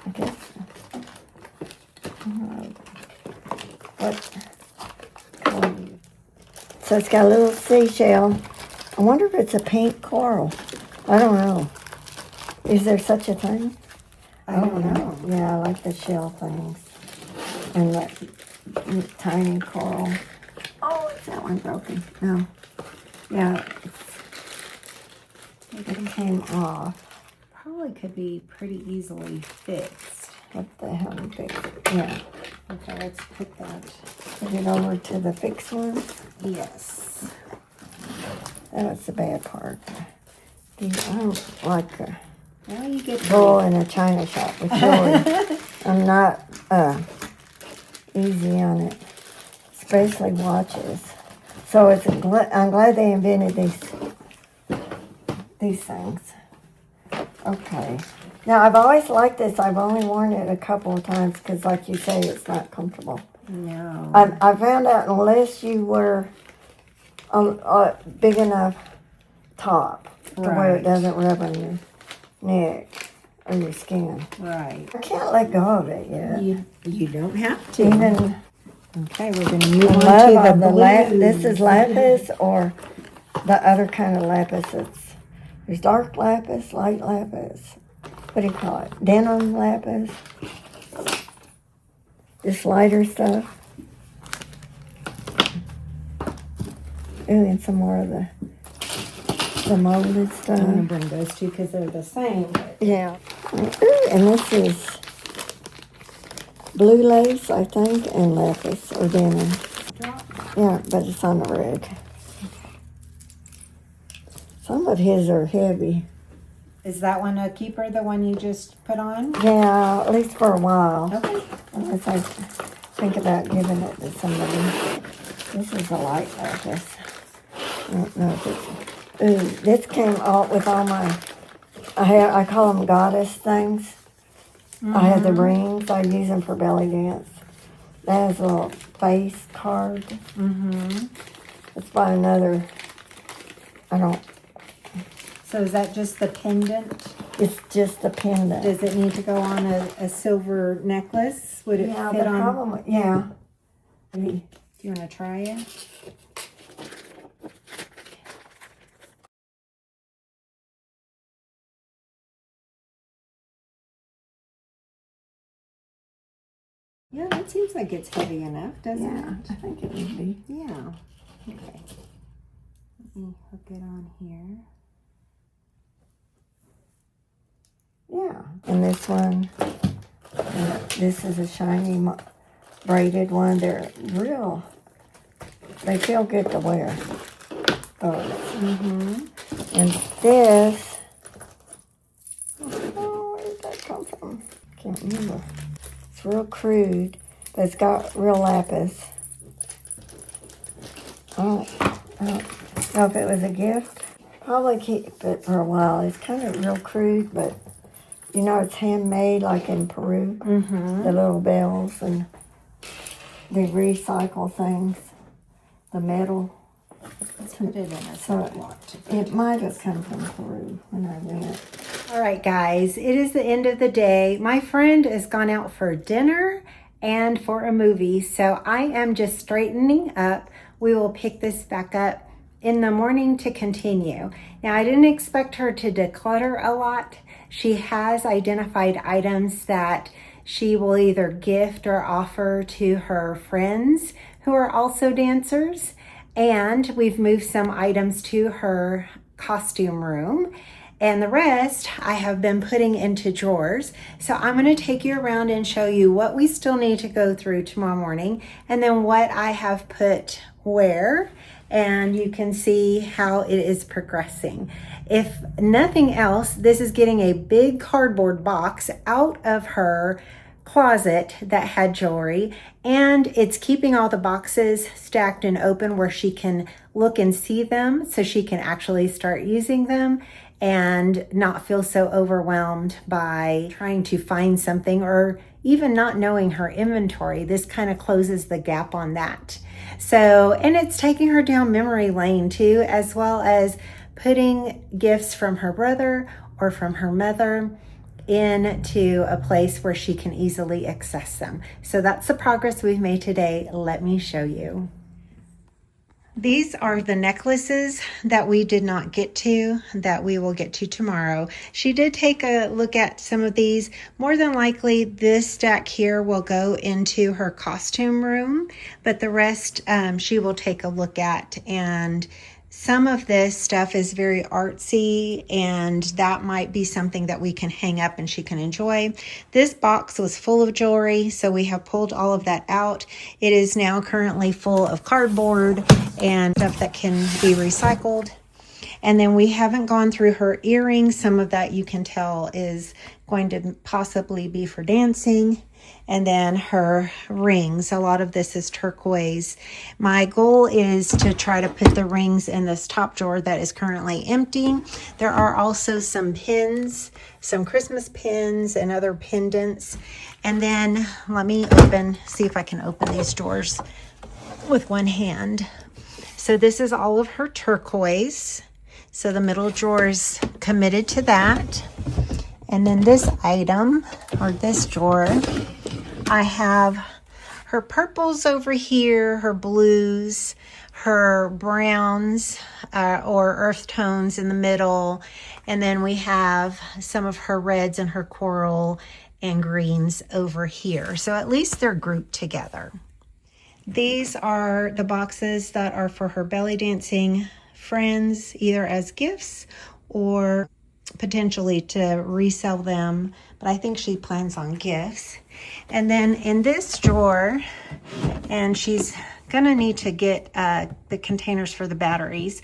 I guess. What? So it's got a little seashell. I wonder if it's a pink coral. I don't know. Is there such a thing? I don't know. Yeah, I like the shell things. And that tiny coral. Oh, is that one broken? No. Yeah, it came off. Probably could be pretty easily fixed. What the hell is it? Yeah. Okay, let's put that. Put it over to the fixed one. Yes. That's the bad part. I don't like a Well, you get bull in a china shop with jewelry. I'm not easy on it, especially watches. So I'm glad they invented these things. Okay. Now, I've always liked this. I've only worn it a couple of times because, like you say, it's not comfortable. No. I found out unless you wear a big enough top to where it doesn't rub on your neck or your skin. Right. I can't let go of it yet. You don't have to. Even Okay, we're going to move on to the blue. this is lapis or the other kind of lapis. There's dark lapis, light lapis. What do you call it? Denim lapis. This lighter stuff. Ooh, and some more of the the molded I'm stuff. going to bring those two because they're the same. Yeah. Ooh, and this is blue lace, I think, and lapis or denim. Yeah, but it's on the red. Some of his are heavy. Is that one a keeper, the one you just put on? Yeah, at least for a while. Okay. Unless I think about giving it to somebody. This is a light lapis. I don't know if it's... Ooh, this came out with all my... I call them goddess things. I have the rings. I use them for belly dance. That has a little face card. It's by another... I don't... So is that just the pendant? It's just a pendant. Does it need to go on a silver necklace? Would it Yeah, fit the on? problem... Yeah. Maybe. Do you want to try it? Yeah, that seems like it's heavy enough, doesn't Yeah, it? I think it would be. Yeah. Okay. Let me hook it on here. Yeah. And this one, this is a shiny braided one. They're real. They feel good to wear. And this, oh, where did that come from? Can't remember. It's real crude, but it's got real lapis. I don't know if it was a gift. Probably keep it for a while. It's kind of real crude, but you know it's handmade like in Peru. The little bells and they recycle things. The metal. Let's put it in a So ziploc. it might have come from Peru when I went. All right, guys, it is the end of the day. My friend has gone out for dinner and for a movie, so I am just straightening up. We will pick this back up in the morning to continue. Now, I didn't expect her to declutter a lot. She has identified items that she will either gift or offer to her friends who are also dancers. And we've moved some items to her costume room. And the rest I have been putting into drawers. So I'm going to take you around and show you what we still need to go through tomorrow morning. And then what I have put where. And you can see how it is progressing. If nothing else, this is getting a big cardboard box out of her closet that had jewelry, and it's keeping all the boxes stacked and open where she can look and see them so she can actually start using them and not feel so overwhelmed by trying to find something or even not knowing her inventory. This kind of closes the gap on that. So, and it's taking her down memory lane too, as well as putting gifts from her brother or from her mother into a place where she can easily access them. So that's the progress we've made today. Let me show you. These are the necklaces that we did not get to, that we will get to tomorrow. She did take a look at some of these. More than likely, this stack here will go into her costume room, but the rest she will take a look at. And some of this stuff is very artsy, and that might be something that we can hang up and she can enjoy. This box was full of jewelry, so we have pulled all of that out. It is now currently full of cardboard and stuff that can be recycled. And then we haven't gone through her earrings. Some of that you can tell is going to possibly be for dancing. And then her rings. A lot of this is turquoise. My goal is to try to put the rings in this top drawer that is currently empty. There are also some pins, some Christmas pins and other pendants. And then let me see if I can open these drawers with one hand. So this is all of her turquoise. So the middle drawer is committed to that. And then this item, or this drawer, I have her purples over here, her blues, her browns or earth tones in the middle. And then we have some of her reds and her coral and greens over here. So at least they're grouped together. These are the boxes that are for her belly dancing friends either as gifts or potentially to resell them, but I think she plans on gifts. And then in this drawer, and she's gonna need to get the containers for the batteries.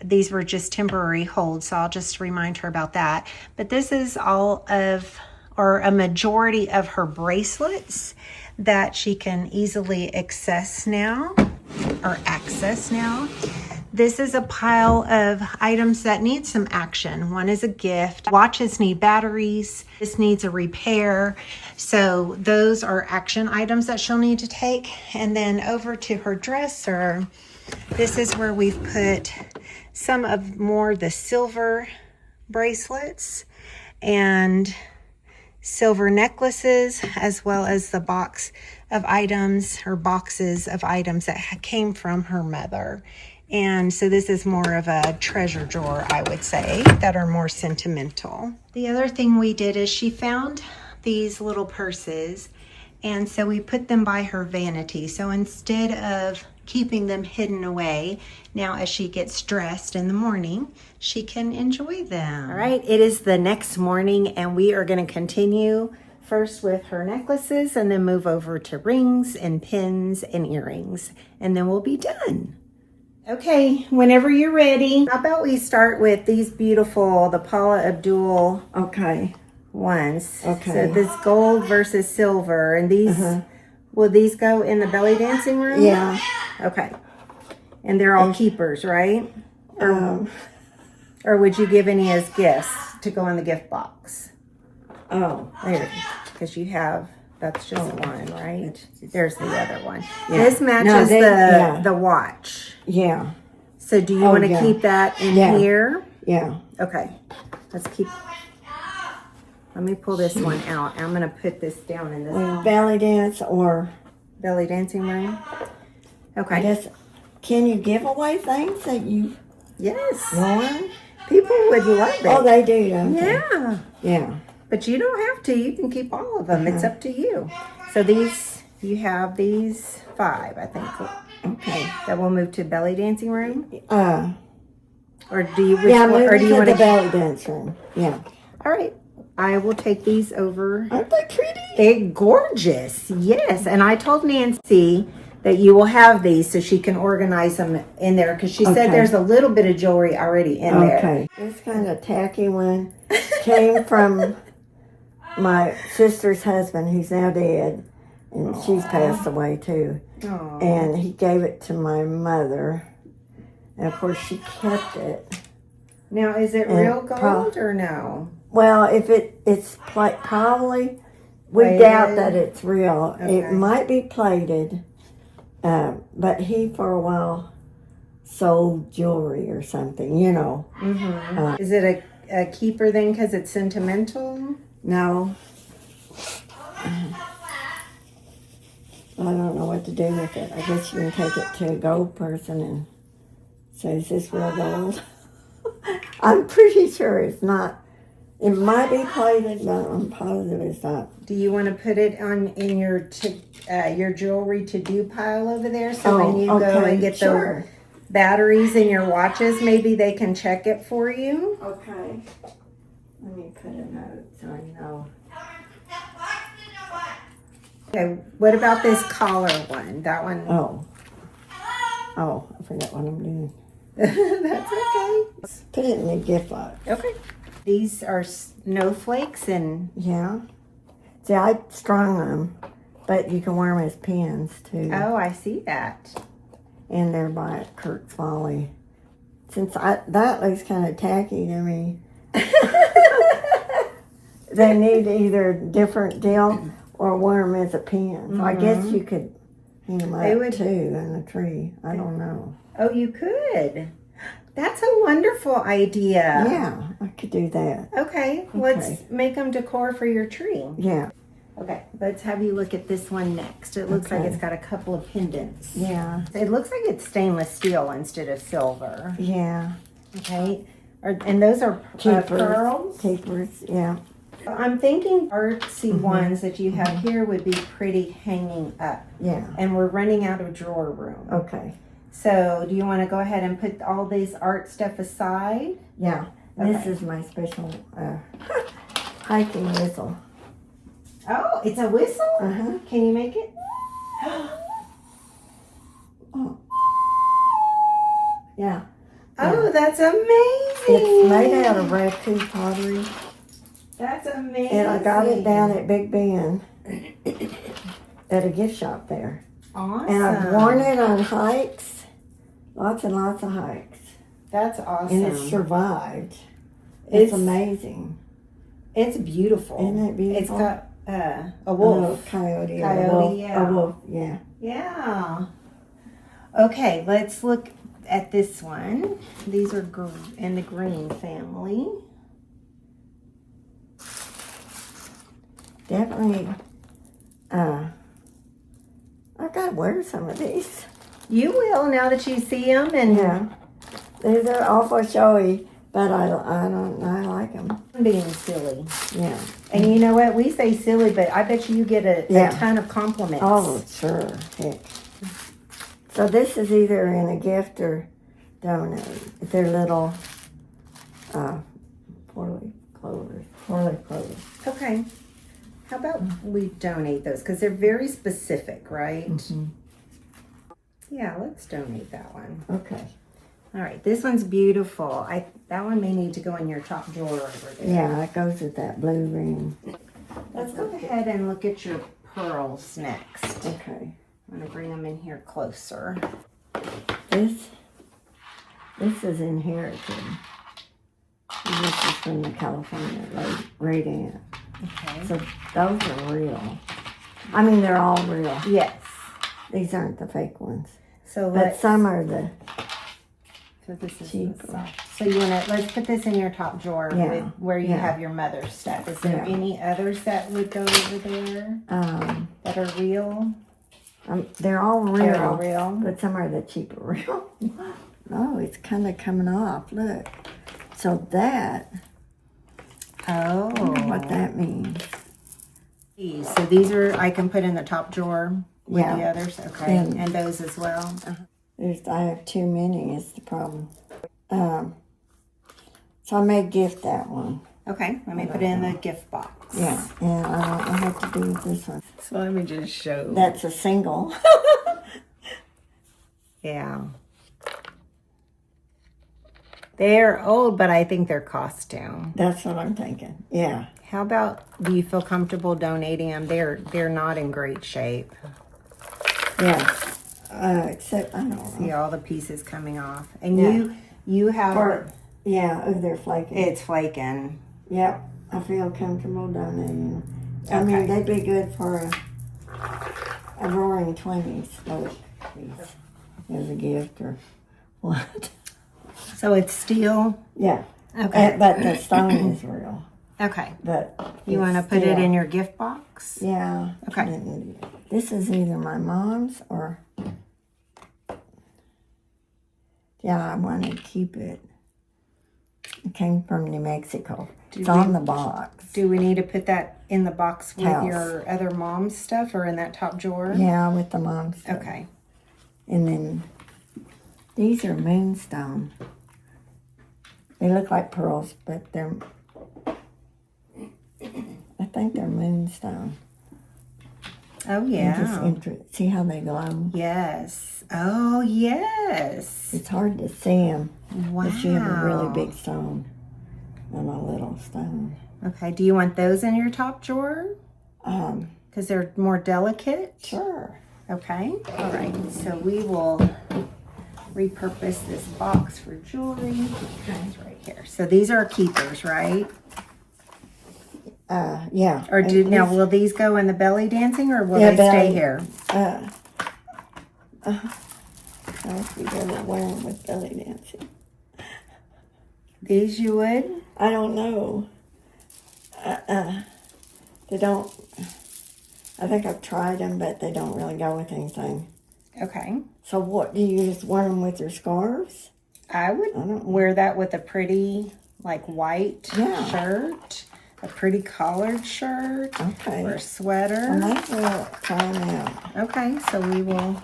These were just temporary holds, so I'll just remind her about that. But this is all of, or a majority of her bracelets that she can easily access now. This is a pile of items that need some action. One is a gift. Watches need batteries. This needs a repair. So those are action items that she'll need to take. And then over to her dresser, this is where we've put some of more the silver bracelets and silver necklaces, as well as the box of items or boxes of items that came from her mother. And so this is more of a treasure drawer, I would say, that are more sentimental. The other thing we did is she found these little purses, and so we put them by her vanity. So instead of keeping them hidden away, now as she gets dressed in the morning, she can enjoy them. All right, it is the next morning, and we are going to continue first with her necklaces and then move over to rings and pins and earrings, and then we'll be done. Okay, whenever you're ready, how about we start with these beautiful, the Paula Abdul ones. Okay. So this gold versus silver, and these, will these go in the belly dancing room? Yeah. Okay. And they're all keepers, right? Or would you give any as gifts to go in the gift box? Oh. There, because you have, that's just one, right? There's the other one. Yeah. This matches the watch. Yeah. So do you want to keep that in here? Yeah. Okay. Let me pull this one out. I'm going to put this down in this Belly dance or belly dancing room. Okay. I guess, can you give away things that you worn? People would love it. Oh, they do, don't they? Yeah. Yeah. But you don't have to. You can keep all of them. It's up to you. So these, you have these 5, I think. Okay. That will move to belly dancing room? Or do you, or do you want the belly dance room? Yeah. All right. I will take these over. Aren't they pretty? They're gorgeous. Yes. And I told Nancy that you will have these so she can organize them in there, because she said there's a little bit of jewelry already in there. Okay. This kind of tacky one came from my sister's husband, who's now dead, and she's passed away too. Aww. And he gave it to my mother, and of course she kept it. Now, is it real gold or no? Well, if it's probably, we doubt that it's real. Okay. It might be plated, but he for a while sold jewelry or something, you know. Mm-hmm. Is it a keeper then because it's sentimental? No. I don't know what to do with it. I guess you can take it to a gold person and say, is this real gold? I'm pretty sure it's not. It might be plated, but I'm positive it's not. Do you want to put it in your jewelry to-do pile over there? So when you go and get the batteries in your watches, maybe they can check it for you? Okay. Let me put a note so I know. Okay, what about this collar one? That one? Oh, I forgot what I'm doing. That's okay. Put it in the gift box. Okay. These are snowflakes and... Yeah. See, I strung them, but you can wear them as pins too. Oh, I see that. And they're by Kurt's Folly. Since that looks kind of tacky to me. They need either different deal or wear them as a pin. So I guess you could hang them up too in a tree. I don't know. Oh, you could. That's a wonderful idea. Yeah, I could do that. Okay, let's make them decor for your tree. Yeah. Okay, let's have you look at this one next. It looks like it's got a couple of pendants. Yeah. It looks like it's stainless steel instead of silver. Yeah. Okay, and those are pearls? Keepers, yeah. I'm thinking artsy ones that you have here would be pretty hanging up. Yeah. And we're running out of drawer room. Okay. So do you want to go ahead and put all this art stuff aside? Yeah. This Okay. is my special hiking whistle. Oh, it's a whistle? Uh-huh. Can you make it? Oh. Yeah. Oh, that's amazing. It's made out of raccoon pottery. That's amazing. And I got it down at Big Ben at a gift shop there. Awesome. And I've worn it on hikes. Lots and lots of hikes. That's awesome. And it's survived. It's amazing. It's beautiful. Isn't it beautiful? It's got a wolf. A coyote. Coyote, a wolf. yeah. A wolf, yeah. Yeah. Okay, let's look at this one. These are in the green family. Definitely. I've got to wear some of these. You will now that you see them, and Yeah. These are awful showy, but I like them. being silly. Yeah. And you know what? We say silly, but I bet you get a Yeah. ton of compliments. Oh, sure. Heck. So this is either in a gift or donate. They're little four-leaf clovers. Okay. How about we donate those? Because they're very specific, right? Mm-hmm. Yeah, let's donate that one. Okay. All right, this one's beautiful. That one may need to go in your top drawer over there. Yeah, it goes with that blue ring. Let's go ahead and look at your pearls next. Okay. I'm gonna bring them in here closer. This is inherited. This is from the California Radiant. Okay. So those are real. I mean, they're all real. Yes. These aren't the fake ones. So But some are the so this is cheaper. the soft. So let's put this in your top drawer Yeah. with where you Yeah. have your mother's stuff. Is there Yeah. any others that would go over there that are real? They're all real. They're all real. But some are the cheaper real. Oh, it's kind of coming off. Look. So that, Oh. I wonder what that means. So these I can put in the top drawer with Yeah. the others? Okay. And- And those as well? I have too many is the problem. So I may gift that one. Okay. Let me put it in the gift box. Yeah. And I don't know what to do with this one. So let me just show. That's a single. Yeah. They're old, but I think they're costume. That's what I'm thinking. Yeah. How about, do you feel comfortable donating them? They're not in great shape. Yeah. Except, I don't know. See all the pieces coming off. And Yeah. you have, Yeah, oh, they're flaking. it's flaking. Yep. I feel comfortable donating them. I Okay. mean, they'd be good for a roaring 20s. Look, these as a gift or what. So it's steel? Yeah. Okay. But the stone is real. Okay. But You want to put it in your gift box? Yeah. Okay. And this is either my mom's or... Yeah, I want to keep it. It came from New Mexico. It's on the box. Do we need to put that in the box with House. your other mom's stuff or in that top drawer? Yeah, with the mom's. stuff. Okay. And then these are moonstone. They look like pearls, but they're... I think they're moonstone. Oh, They're yeah. just see how they glow? Yes. Oh, yes. It's hard to see them. Wow. If you have a really big stone and a little stone. Okay. Do you want those in your top drawer? Because they're more delicate? Sure. Okay. All right. So we will repurpose this box for jewelry. It's right here. So these are keepers, right? Yeah. Or will these go in the belly dancing or will Yeah, they stay belly. here? I hope you ever wear them with belly dancing. These you would? I don't know. They don't. I think I've tried them, but they don't really go with anything. Okay. So what, do you just wear them with your scarves? I would wear that with a pretty, like, white Yeah. shirt, a pretty collared shirt, Okay. or a sweater. I might well try them out. Okay, so we will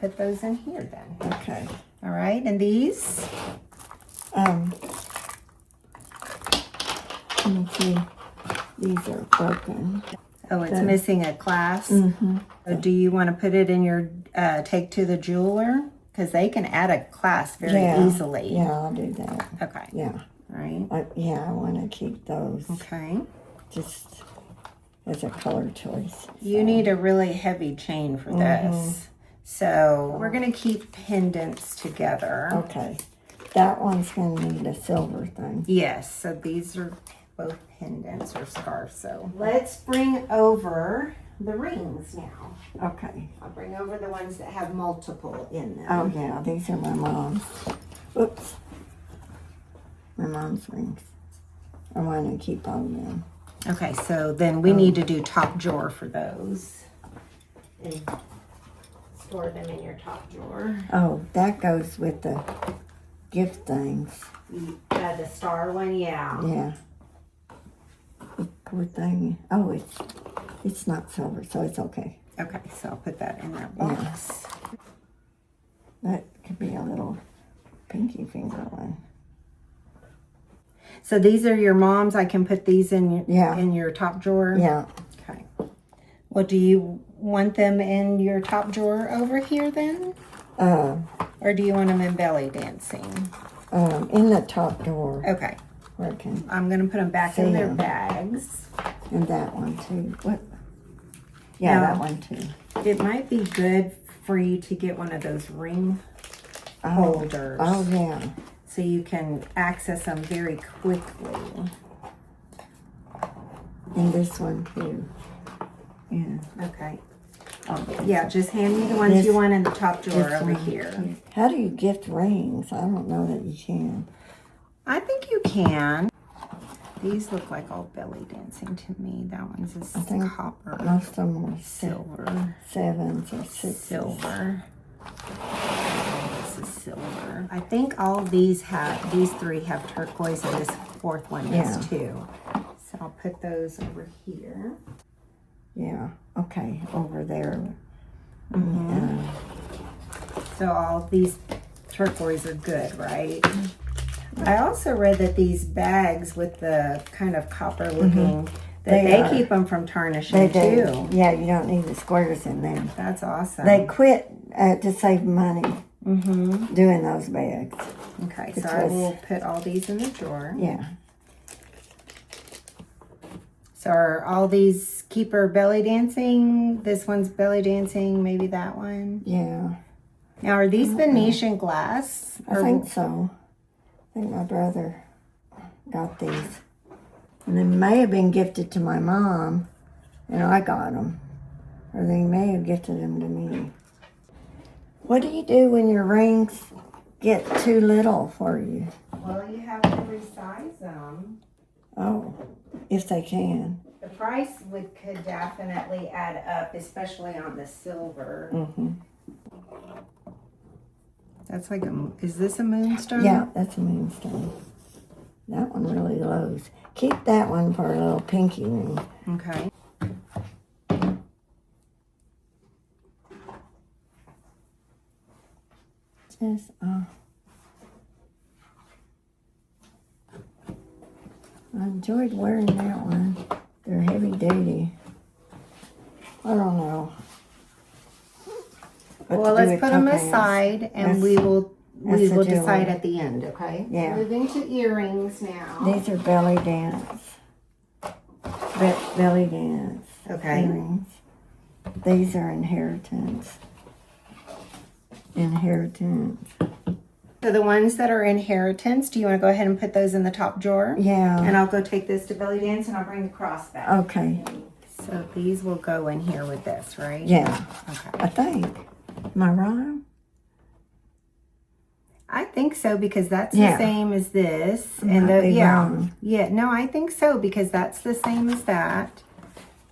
put those in here then. Okay. All right, and these? Let me see. These are broken. Oh, it's missing a clasp. Mm-hmm. So do you want to put it in your take to the jeweler? Because they can add a clasp very easily. Yeah, I'll do that. Okay. Yeah. All right. I want to keep those Okay. just as a color choice. You need a really heavy chain for this. So we're going to keep pendants together. Okay. That one's going to need a silver thing. Yes, so these are both pendants or scarves. So let's bring over the rings now. Okay. I'll bring over the ones that have multiple in them. Oh, yeah. These are my mom's. Oops. My mom's rings. I want to keep all of them. Okay, so then we need to do top drawer for those. And store them in your top drawer. Oh, that goes with the gift things. The star one, yeah. Yeah. Poor thing. Oh, it's not silver, so it's okay. Okay, so I'll put that in that box. That could be a little pinky finger one. So these are your mom's. I can put these in your top drawer? Yeah. Okay. Well, do you want them in your top drawer over here then? Or do you want them in belly dancing? In the top drawer. Okay. Where I can. I'm going to put them back in their them. bags. And that one too. What? Yeah, No. that one too. It might be good for you to get one of those ring holders. Oh, yeah. So you can access them very quickly. And this one too. Yeah. Okay. Oh, Yeah, just hand me the ones you want in the top drawer over here. How do you gift rings? I don't know that you can. I think you can. These look like all belly dancing to me. That one's a copper. Most of them are Silver. 7s or 6s. Silver. This is silver. I think all these three have turquoise, and this fourth one does too. So I'll put those over here. Yeah. Okay. Over there. So all these turquoise are good, right? I also read that these bags with the kind of copper looking, that they keep them from tarnishing too. Yeah, you don't need the squares in them. That's awesome. They quit to save money doing those bags. Okay, so I will put all these in the drawer. Yeah. So are all these keeper belly dancing? This one's belly dancing, maybe that one? Yeah. Now, are these Venetian glass? I think so. I think my brother got these. And they may have been gifted to my mom, and I got them. Or they may have gifted them to me. What do you do when your rings get too little for you? Well, you have to resize them. Oh, if they can. The price could definitely add up, especially on the silver. That's like is this a moonstone? Yeah, that's a moonstone. That one really glows. Keep that one for a little pinky ring. Okay. Just, I enjoyed wearing that one. They're heavy duty. I don't know. Well, let's put them aside, and we will decide at the end. Okay. Yeah. Moving to earrings now. These are belly dance. Belly dance. Okay. Earrings. These are inheritance. Inheritance. So the ones that are inheritance, do you want to go ahead and put those in the top drawer? Yeah. And I'll go take this to belly dance, and I'll bring the cross back. Okay. So these will go in here with this, right? Yeah. Okay. I think. Am I wrong? I think so, because that's Yeah. the same as this. Might be wrong. No, I think so, because that's the same as that.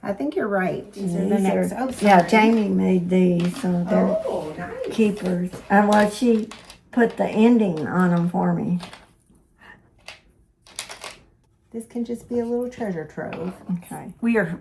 I think you're right. These are the next. Yeah, Jamie made these, so they're Oh, nice. keepers. Well, she put the ending on them for me. This can just be a little treasure trove. Okay. We are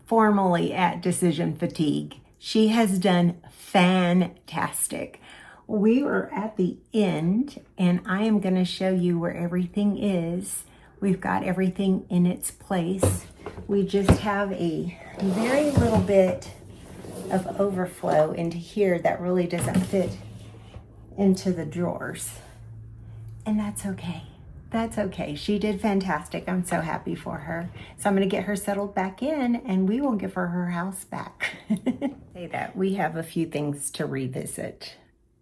formally at decision fatigue. She has done fantastic. We are at the end, and I am going to show you where everything is. We've got everything in its place. We just have a very little bit of overflow into here that really doesn't fit into the drawers. And that's okay. That's okay. She did fantastic. I'm so happy for her. So I'm going to get her settled back in, and we will give her house back. Say that we have a few things to revisit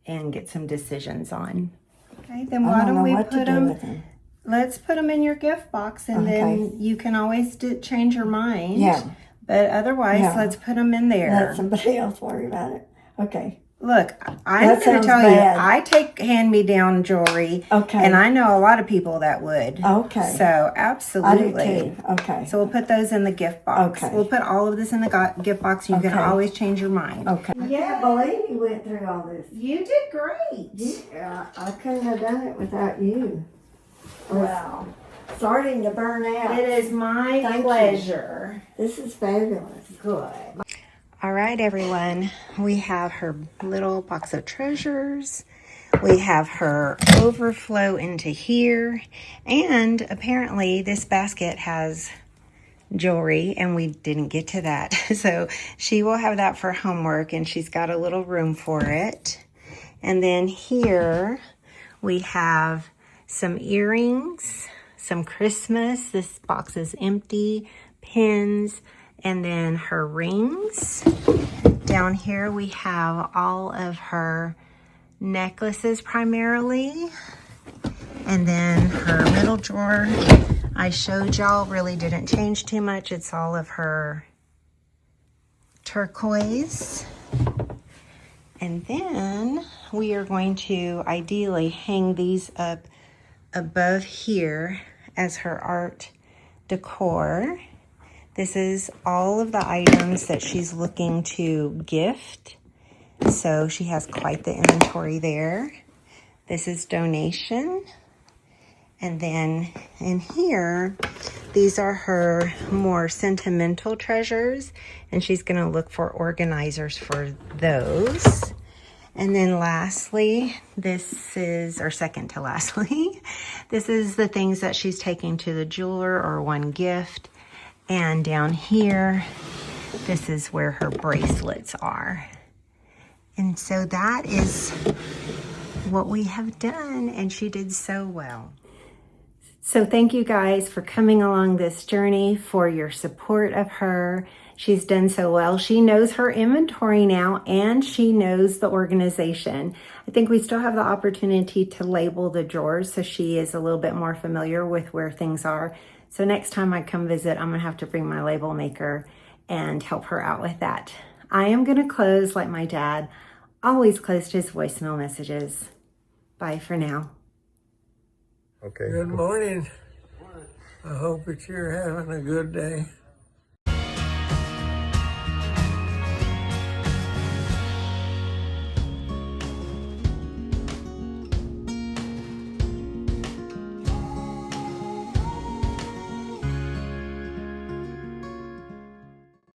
and get some decisions on. Okay, then why don't we put them? Let's put them in your gift box, and then you can always change your mind. Yeah. But otherwise, let's put them in there. Let somebody else worry about it. Okay. Look, I'm going to tell you, I take hand-me-down jewelry, and I know a lot of people that would. Okay. So, absolutely. I do too. Okay. So, we'll put those in the gift box. Okay. We'll put all of this in the gift box, and you can always change your mind. Okay. I can't believe you went through all this. You did great. Yeah, I couldn't have done it without you. Wow. Starting to burn out. It is my pleasure. This is fabulous. Good. All right, everyone. We have her little box of treasures. We have her overflow into here. And apparently this basket has jewelry, and we didn't get to that. So she will have that for homework, and she's got a little room for it. And then here we have some earrings, some Christmas. This box is empty, pins, and then her rings. Down here we have all of her necklaces primarily. And then her middle drawer, I showed y'all, really didn't change too much. It's all of her turquoise. And then we are going to ideally hang these up above here as her art decor. This is all of the items that she's looking to gift. So she has quite the inventory there. This is donation. And then in here, these are her more sentimental treasures, and she's going to look for organizers for those. And then lastly, this is, or second to lastly, this is the things that she's taking to the jeweler or one gift. And down here, this is where her bracelets are. And so that is what we have done, and she did so well. So thank you guys for coming along this journey, for your support of her. She's done so well. She knows her inventory now, and she knows the organization. I think we still have the opportunity to label the drawers, so she is a little bit more familiar with where things are. So next time I come visit, I'm gonna have to bring my label maker and help her out with that. I am gonna close like my dad always closed his voicemail messages. Bye for now. Okay. Good morning. I hope that you're having a good day.